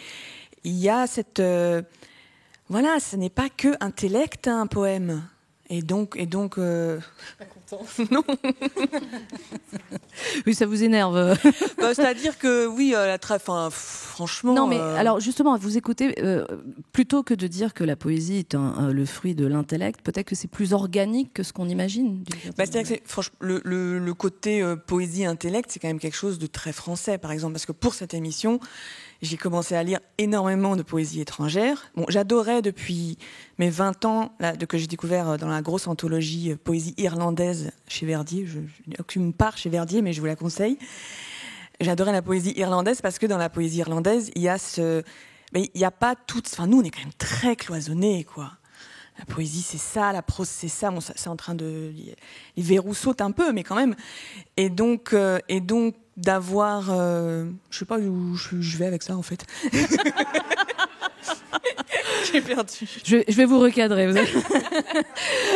il y a cette, voilà, ce n'est pas que intellect, hein, un poème. Et donc. Pas content. Non. Oui, ça vous énerve. C'est-à-dire que oui, franchement. Non, mais alors justement, à vous écouter, plutôt que de dire que la poésie est le fruit de l'intellect, peut-être que c'est plus organique que ce qu'on imagine. C'est-à-dire que le côté poésie-intellect, c'est quand même quelque chose de très français, par exemple, parce que pour cette émission, j'ai commencé à lire énormément de poésie étrangère. Bon, j'adorais depuis mes 20 ans, que j'ai découvert dans la grosse anthologie poésie irlandaise chez Verdier. Je n'ai aucune part chez Verdier, mais je vous la conseille. J'adorais la poésie irlandaise parce que dans la poésie irlandaise, il y a mais il n'y a pas toute... Enfin, nous, on est quand même très cloisonnés, quoi. La poésie, c'est ça, la prose, c'est ça. Bon, c'est en train de... Les verrous sautent un peu, mais quand même. Et donc d'avoir... je sais pas où je vais avec ça, en fait. J'ai perdu. Je vais vous recadrer.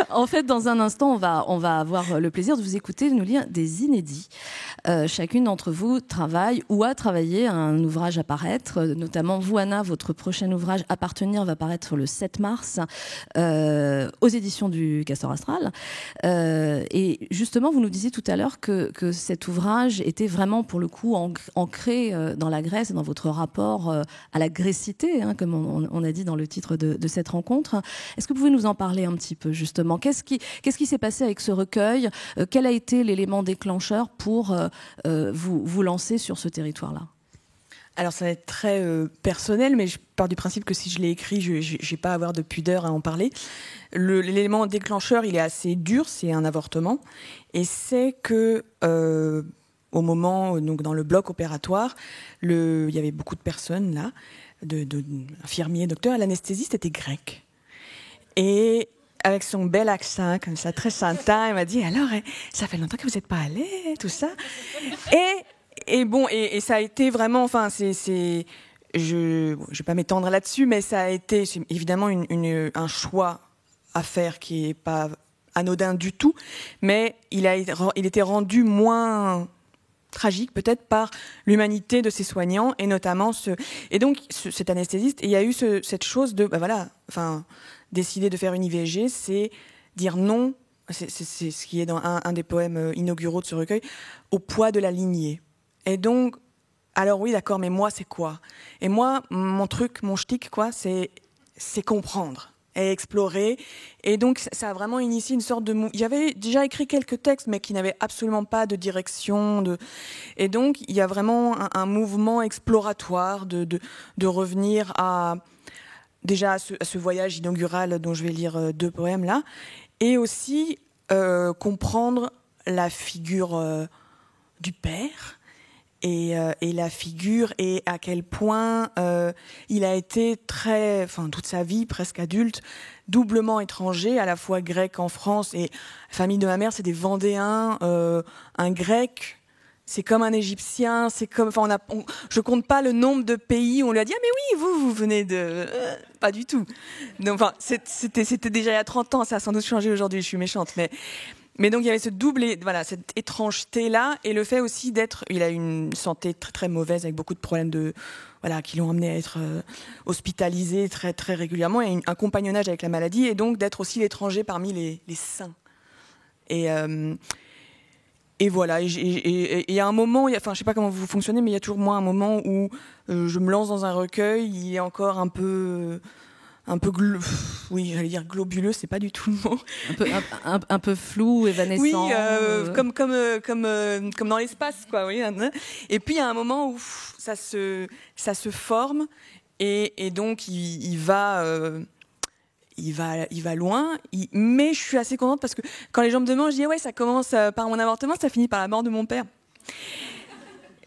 En fait, dans un instant, on va avoir le plaisir de vous écouter, de nous lire des inédits. Chacune d'entre vous travaille ou a travaillé un ouvrage à paraître, notamment vous, Anna, votre prochain ouvrage Appartenir va paraître le 7 mars aux éditions du Castor Astral. Et justement, vous nous disiez tout à l'heure que cet ouvrage était vraiment, pour le coup, ancré dans la Grèce et dans votre rapport à la grécité, hein, comme on a dit dans le titre de cette rencontre. Est-ce que vous pouvez nous en parler un petit peu, justement ? Qu'est-ce qui s'est passé avec ce recueil ? Quel a été l'élément déclencheur pour vous lancer sur ce territoire-là ? Alors ça va être très personnel, mais je pars du principe que si je l'ai écrit, je n'ai pas à avoir de pudeur à en parler. L'élément déclencheur, il est assez dur, c'est un avortement. Et c'est que au moment, donc dans le bloc opératoire, il y avait beaucoup de personnes là, infirmiers, docteurs, et l'anesthésiste était grec. Et avec son bel accent, comme ça, très sympa, elle m'a dit, alors, ça fait longtemps que vous n'êtes pas allé, tout ça. Et bon, et ça a été vraiment, enfin, je vais pas m'étendre là-dessus, mais ça a été évidemment un choix à faire qui est pas anodin du tout, mais il était rendu moins tragique peut-être par l'humanité de ces soignants et notamment cet anesthésiste. Et il y a eu cette chose de, décider de faire une IVG, c'est dire non, c'est ce qui est dans un des poèmes inauguraux de ce recueil, au poids de la lignée. Et donc, alors oui, d'accord, mais moi, c'est quoi ? Et moi, mon truc, mon shtick, quoi, c'est comprendre et explorer. Et donc, ça a vraiment initié une sorte de... J'avais déjà écrit quelques textes, mais qui n'avaient absolument pas de direction. Et donc, il y a vraiment un mouvement exploratoire de revenir à déjà à ce voyage inaugural dont je vais lire 2 poèmes là, et aussi comprendre la figure du père et la figure et à quel point il a été toute sa vie presque adulte, doublement étranger, à la fois grec en France et la famille de ma mère, c'est des Vendéens, un grec. C'est comme un Égyptien, c'est comme, je compte pas le nombre de pays où on lui a dit ah mais oui vous venez de, pas du tout. Donc c'était déjà il y a 30 ans, ça a sans doute changé aujourd'hui, je suis méchante, mais donc il y avait ce cette étrangeté là et le fait aussi il a une santé très très mauvaise avec beaucoup de problèmes qui l'ont amené à être hospitalisé très très régulièrement et un compagnonnage avec la maladie et donc d'être aussi l'étranger parmi les saints. Et voilà, et il y a un moment, je sais pas comment vous fonctionnez, mais il y a toujours moi un moment où je me lance dans un recueil, il est encore un peu globuleux, c'est pas du tout le mot. Un peu flou, évanescent. Oui, comme dans l'espace, quoi. Oui. Et puis il y a un moment où ça se forme et donc il va loin, mais je suis assez contente parce que quand les gens me demandent, je dis ouais, ça commence par mon avortement, ça finit par la mort de mon père.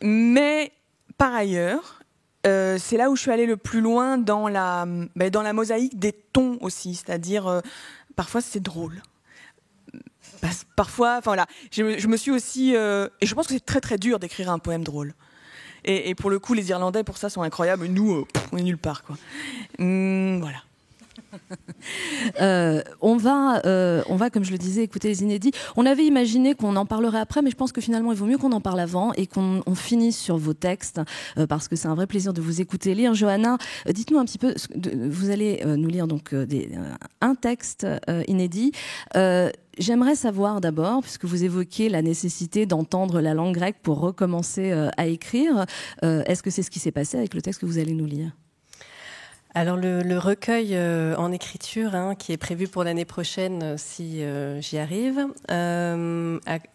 Mais par ailleurs, c'est là où je suis allée le plus loin dans la mosaïque des tons aussi, c'est-à-dire parfois c'est drôle. Parfois, je me suis aussi, et je pense que c'est très très dur d'écrire un poème drôle. Et pour le coup, les Irlandais pour ça sont incroyables. Nous, on est nulle part, quoi. Voilà. On va, comme je le disais, écouter les inédits. On avait imaginé qu'on en parlerait après, mais je pense que finalement, il vaut mieux qu'on en parle avant et qu'on finisse sur vos textes, parce que c'est un vrai plaisir de vous écouter lire. Johanna, dites-nous un petit peu, vous allez nous lire donc un texte inédit. J'aimerais savoir d'abord, puisque vous évoquez la nécessité d'entendre la langue grecque pour recommencer à écrire, est-ce que c'est ce qui s'est passé avec le texte que vous allez nous lire ? Alors le recueil en écriture qui est prévu pour l'année prochaine si j'y arrive,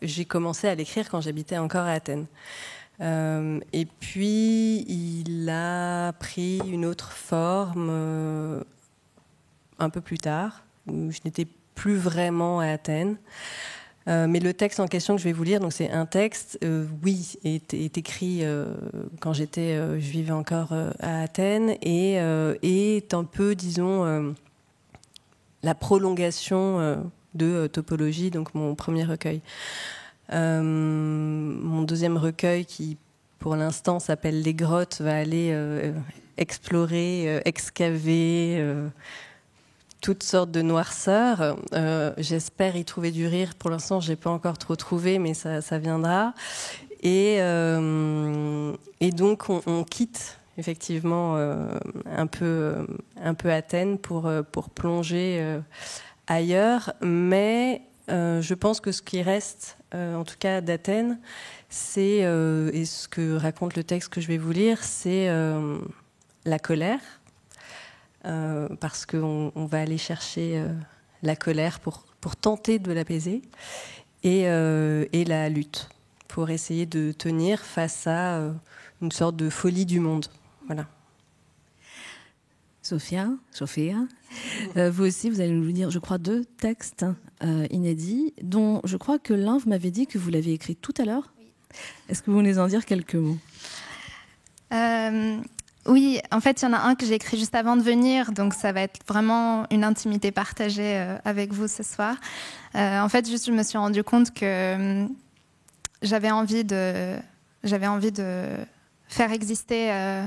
j'ai commencé à l'écrire quand j'habitais encore à Athènes. Et puis il a pris une autre forme un peu plus tard, où je n'étais plus vraiment à Athènes. Mais le texte en question que je vais vous lire, donc c'est un texte, est écrit quand je vivais encore à Athènes et est un peu, disons, la prolongation de Topologie, donc mon premier recueil. Mon deuxième recueil, qui pour l'instant s'appelle Les Grottes, va aller explorer, excaver toutes sortes de noirceurs. J'espère y trouver du rire. Pour l'instant, je n'ai pas encore trop trouvé, mais ça viendra. Et donc, on quitte effectivement un peu Athènes pour plonger ailleurs. Mais je pense que ce qui reste, en tout cas d'Athènes, c'est, et ce que raconte le texte que je vais vous lire, c'est la colère. Parce qu'on va aller chercher la colère pour tenter de l'apaiser et la lutte pour essayer de tenir face à une sorte de folie du monde. Voilà. Sophia, vous aussi, vous allez nous lire, je crois, 2 textes inédits, dont je crois que l'un, vous m'avez dit que vous l'aviez écrit tout à l'heure. Oui. Est-ce que vous voulez nous en dire quelques mots ? Oui, en fait, il y en a un que j'ai écrit juste avant de venir, donc ça va être vraiment une intimité partagée avec vous ce soir. En fait, juste, je me suis rendu compte que j'avais envie de faire exister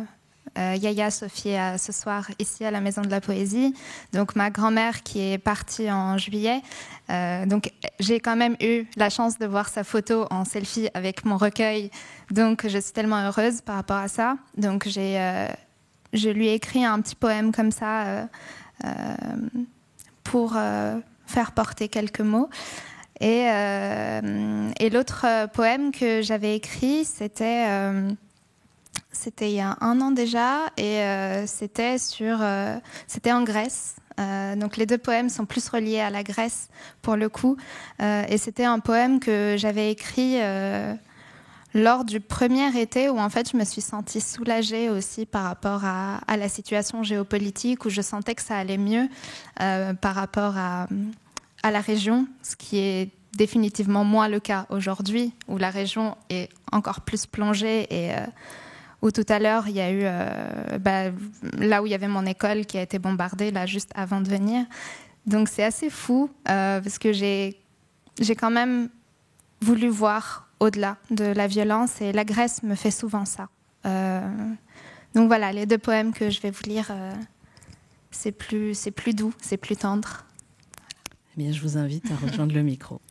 Yaya Sophia ce soir ici à la Maison de la Poésie. Donc ma grand-mère qui est partie en juillet. Donc j'ai quand même eu la chance de voir sa photo en selfie avec mon recueil. Donc je suis tellement heureuse par rapport à ça. Donc je lui ai écrit un petit poème comme ça pour faire porter quelques mots. Et l'autre poème que j'avais écrit, c'était il y a 1 an déjà, et c'était en Grèce. Donc les 2 poèmes sont plus reliés à la Grèce pour le coup. Et c'était un poème que j'avais écrit lors du premier été où en fait je me suis sentie soulagée aussi par rapport à la situation géopolitique, où je sentais que ça allait mieux par rapport à la région, ce qui est définitivement moins le cas aujourd'hui, où la région est encore plus plongée et où tout à l'heure il y a eu là où il y avait mon école qui a été bombardée là juste avant de venir. Donc c'est assez fou parce que j'ai quand même voulu voir au-delà de la violence, et la Grèce me fait souvent ça. Donc voilà, les 2 poèmes que je vais vous lire, c'est plus doux, c'est plus tendre. Eh bien, je vous invite à rejoindre le micro.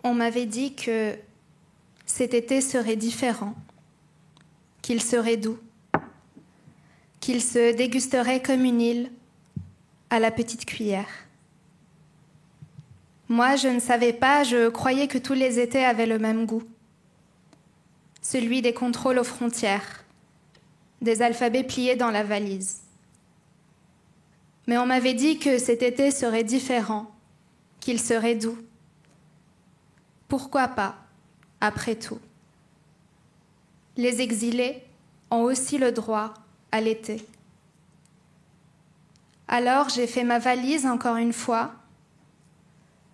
On m'avait dit que cet été serait différent, qu'il serait doux, qu'il se dégusterait comme une île à la petite cuillère. Moi, je ne savais pas, je croyais que tous les étés avaient le même goût. Celui des contrôles aux frontières, des alphabets pliés dans la valise. Mais on m'avait dit que cet été serait différent, qu'il serait doux. Pourquoi pas, après tout? Les exilés ont aussi le droit à l'été. Alors j'ai fait ma valise encore une fois.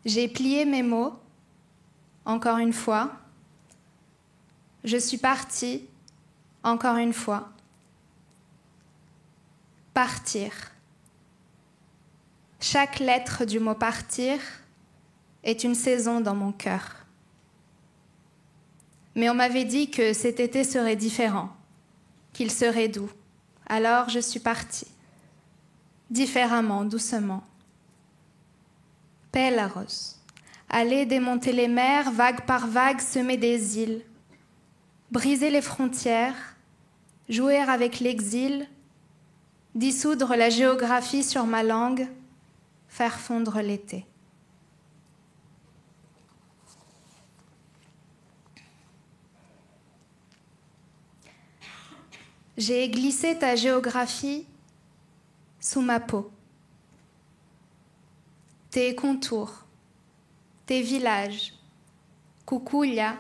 J'ai plié mes mots encore une fois. Je suis partie encore une fois. Partir. Chaque lettre du mot partir est une saison dans mon cœur. Mais on m'avait dit que cet été serait différent, qu'il serait doux. Alors je suis partie, différemment, doucement. Pélaros, aller démonter les mers, vague par vague, semer des îles, briser les frontières, jouer avec l'exil, dissoudre la géographie sur ma langue, faire fondre l'été. J'ai glissé ta géographie sous ma peau. Tes contours, tes villages, Cuculla,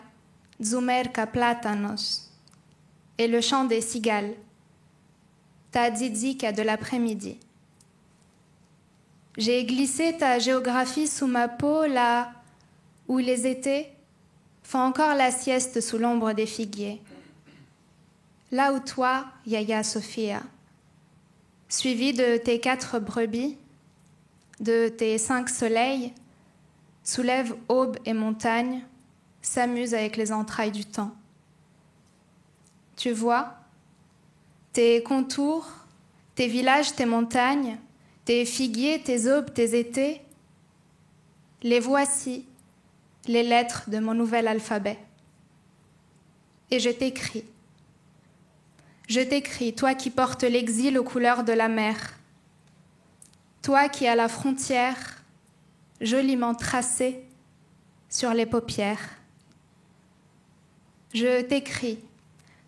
Zumerca, Platanos, et le chant des cigales, ta tzitzika de l'après-midi. J'ai glissé ta géographie sous ma peau là où les étés font encore la sieste sous l'ombre des figuiers. Là où toi, Yaya Sophia, suivi de tes 4 brebis, de tes 5 soleils, soulève aube et montagne, s'amuse avec les entrailles du temps. Tu vois, tes contours, tes villages, tes montagnes, tes figuiers, tes aubes, tes étés, les voici, les lettres de mon nouvel alphabet. Et je t'écris. Je t'écris, toi qui portes l'exil aux couleurs de la mer, toi qui as la frontière joliment tracée sur les paupières. Je t'écris,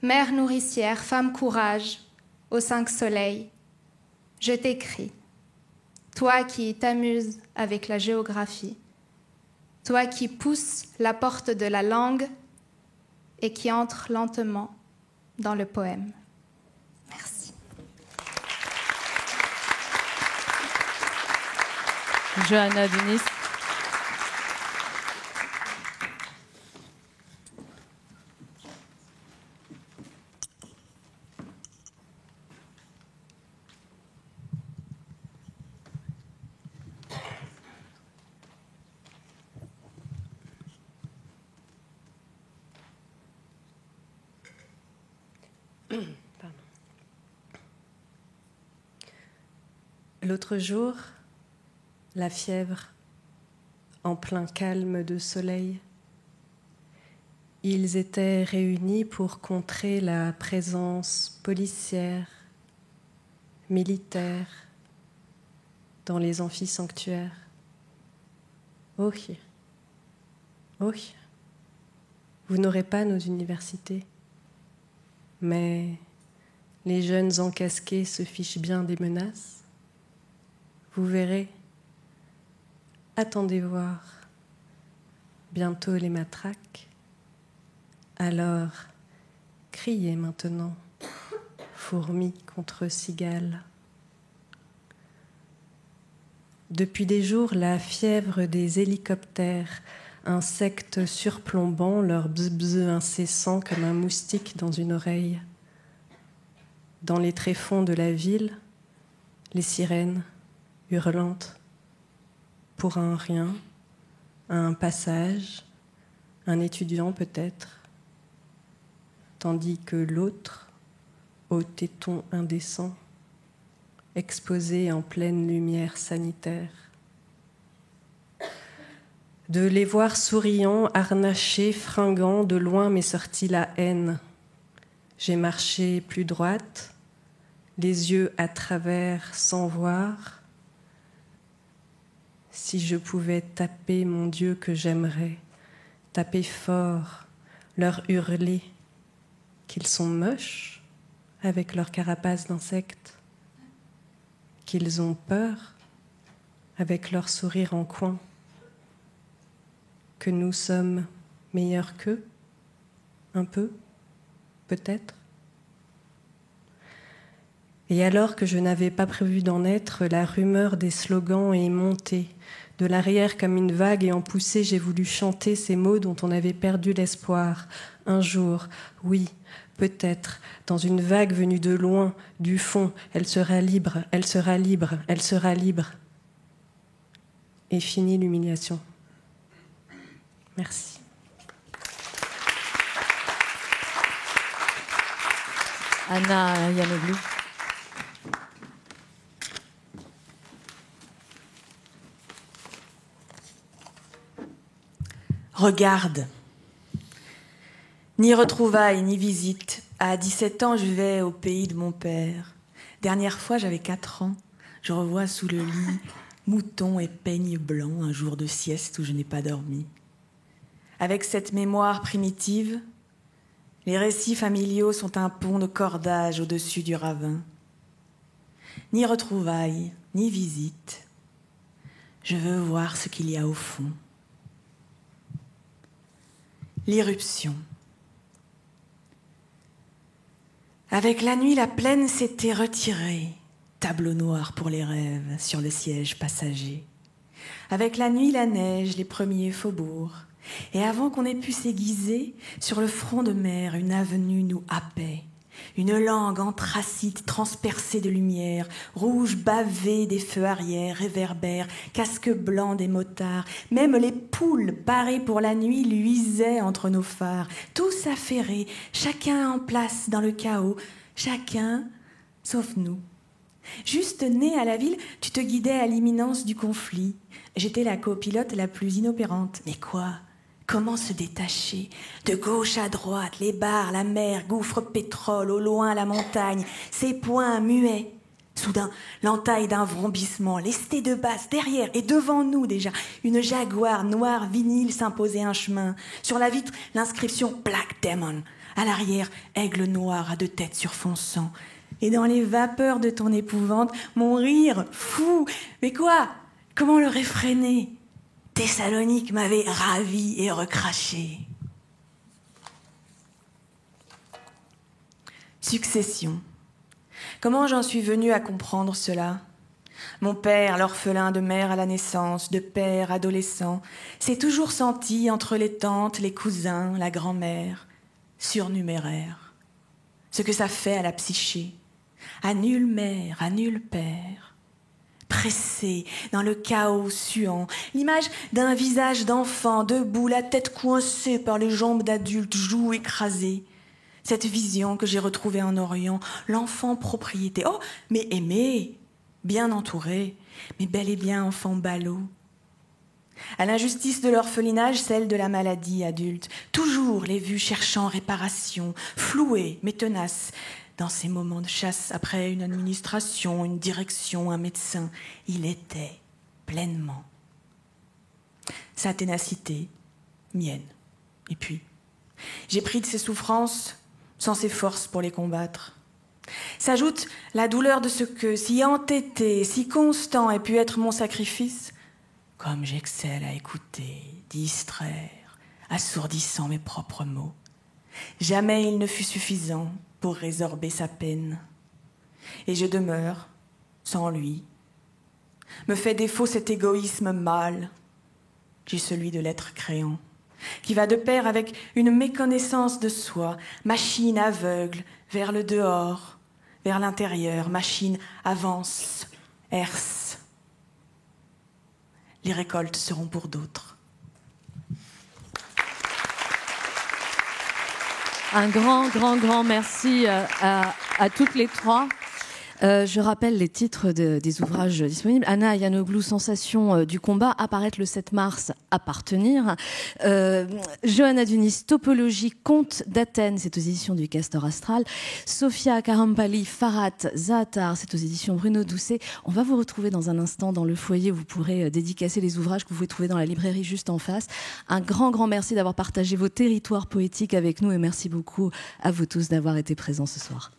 mère nourricière, femme courage, aux 5 soleils. Je t'écris, toi qui t'amuses avec la géographie, toi qui pousses la porte de la langue et qui entre lentement dans le poème. Merci. Johanna Dunis. L'autre jour, la fièvre, en plein calme de soleil, ils étaient réunis pour contrer la présence policière, militaire, dans les amphisanctuaires. Oui, oui, vous n'aurez pas nos universités, mais les jeunes encasqués se fichent bien des menaces. Vous verrez, attendez voir, bientôt les matraques. Alors, criez maintenant, fourmis contre cigales. Depuis des jours, la fièvre des hélicoptères, insectes surplombant leur bzz incessant comme un moustique dans une oreille. Dans les tréfonds de la ville, les sirènes hurlantes pour un rien, un passage, un étudiant peut-être, tandis que l'autre, au téton indécent, exposé en pleine lumière sanitaire. De les voir souriants, harnachés, fringants, de loin m'est sortie la haine. J'ai marché plus droite, les yeux à travers sans voir. Si je pouvais taper mon Dieu que j'aimerais, taper fort, leur hurler qu'ils sont moches avec leur carapace d'insectes, qu'ils ont peur avec leur sourire en coin, que nous sommes meilleurs qu'eux, un peu, peut-être. Et alors que je n'avais pas prévu d'en être, la rumeur des slogans est montée. De l'arrière comme une vague et en poussée, j'ai voulu chanter ces mots dont on avait perdu l'espoir. Un jour, oui, peut-être, dans une vague venue de loin, du fond, elle sera libre, elle sera libre, elle sera libre. Et finie l'humiliation. Merci. Anna Ayanoglou. Regarde. Ni retrouvailles, ni visite. À 17 ans, je vais au pays de mon père. Dernière fois, j'avais 4 ans. Je revois sous le lit moutons et peignes blancs, un jour de sieste où je n'ai pas dormi. Avec cette mémoire primitive, les récits familiaux sont un pont de cordage au-dessus du ravin. Ni retrouvailles, ni visite. Je veux voir ce qu'il y a au fond. L'irruption. Avec la nuit, la plaine s'était retirée. Tableau noir pour les rêves sur le siège passager. Avec la nuit, la neige, les premiers faubourgs. Et avant qu'on ait pu s'aiguiser, sur le front de mer, une avenue nous happait. Une langue anthracite transpercée de lumière, rouge bavé des feux arrière, réverbère, casque blanc des motards. Même les poules parées pour la nuit luisaient entre nos phares. Tous affairés, chacun en place dans le chaos, chacun sauf nous. Juste né à la ville, tu te guidais à l'imminence du conflit. J'étais la copilote la plus inopérante. Mais quoi ? Comment se détacher ? De gauche à droite, les bars, la mer, gouffre, pétrole, au loin la montagne, ses poings muets. Soudain, l'entaille d'un vrombissement, lesté de basse, derrière et devant nous déjà, une jaguar noire vinyle s'imposait un chemin. Sur la vitre, l'inscription Black Demon. À l'arrière, aigle noir à 2 têtes sur fond sang. Et dans les vapeurs de ton épouvante, mon rire fou. Mais quoi ? Comment le réfréner ? Thessalonique m'avait ravi et recraché. Succession. Comment j'en suis venue à comprendre cela ? Mon père, l'orphelin de mère à la naissance, de père adolescent, s'est toujours senti entre les tantes, les cousins, la grand-mère, surnuméraire. Ce que ça fait à la psyché. À nulle mère, à nul père. Pressé dans le chaos suant, l'image d'un visage d'enfant debout, la tête coincée par les jambes d'adulte, joues écrasées. Cette vision que j'ai retrouvée en Orient, l'enfant propriété. Oh, mais aimé, bien entouré, mais bel et bien enfant ballot. À l'injustice de l'orphelinage, celle de la maladie adulte. Toujours les vues cherchant réparation, flouées mais tenaces. dans ces moments de chasse après une administration, une direction, un médecin. Il était pleinement. Sa ténacité, mienne. Et puis, j'ai pris de ses souffrances sans ses forces pour les combattre. S'ajoute la douleur de ce que, si entêté, si constant ait pu être mon sacrifice, comme j'excelle à écouter, distraire, assourdissant mes propres mots. Jamais il ne fut suffisant pour résorber sa peine. Et je demeure, sans lui. Me fait défaut cet égoïsme mâle. J'ai celui de l'être créant, qui va de pair avec une méconnaissance de soi, machine aveugle vers le dehors, vers l'intérieur, machine avance, herse. Les récoltes seront pour d'autres. Un grand merci à toutes les trois. Je rappelle les titres des ouvrages disponibles. Anna Ayanoglou, Sensation du combat, apparaître le 7 mars, Appartenir. Johanna Dunis, Topologie, Conte d'Athènes, c'est aux éditions du Castor Astral. Sophia Karampali, Farhat, Zaatar, c'est aux éditions Bruno Doucet. On va vous retrouver dans un instant dans le foyer où vous pourrez dédicacer les ouvrages que vous pouvez trouver dans la librairie juste en face. Un grand merci d'avoir partagé vos territoires poétiques avec nous et merci beaucoup à vous tous d'avoir été présents ce soir.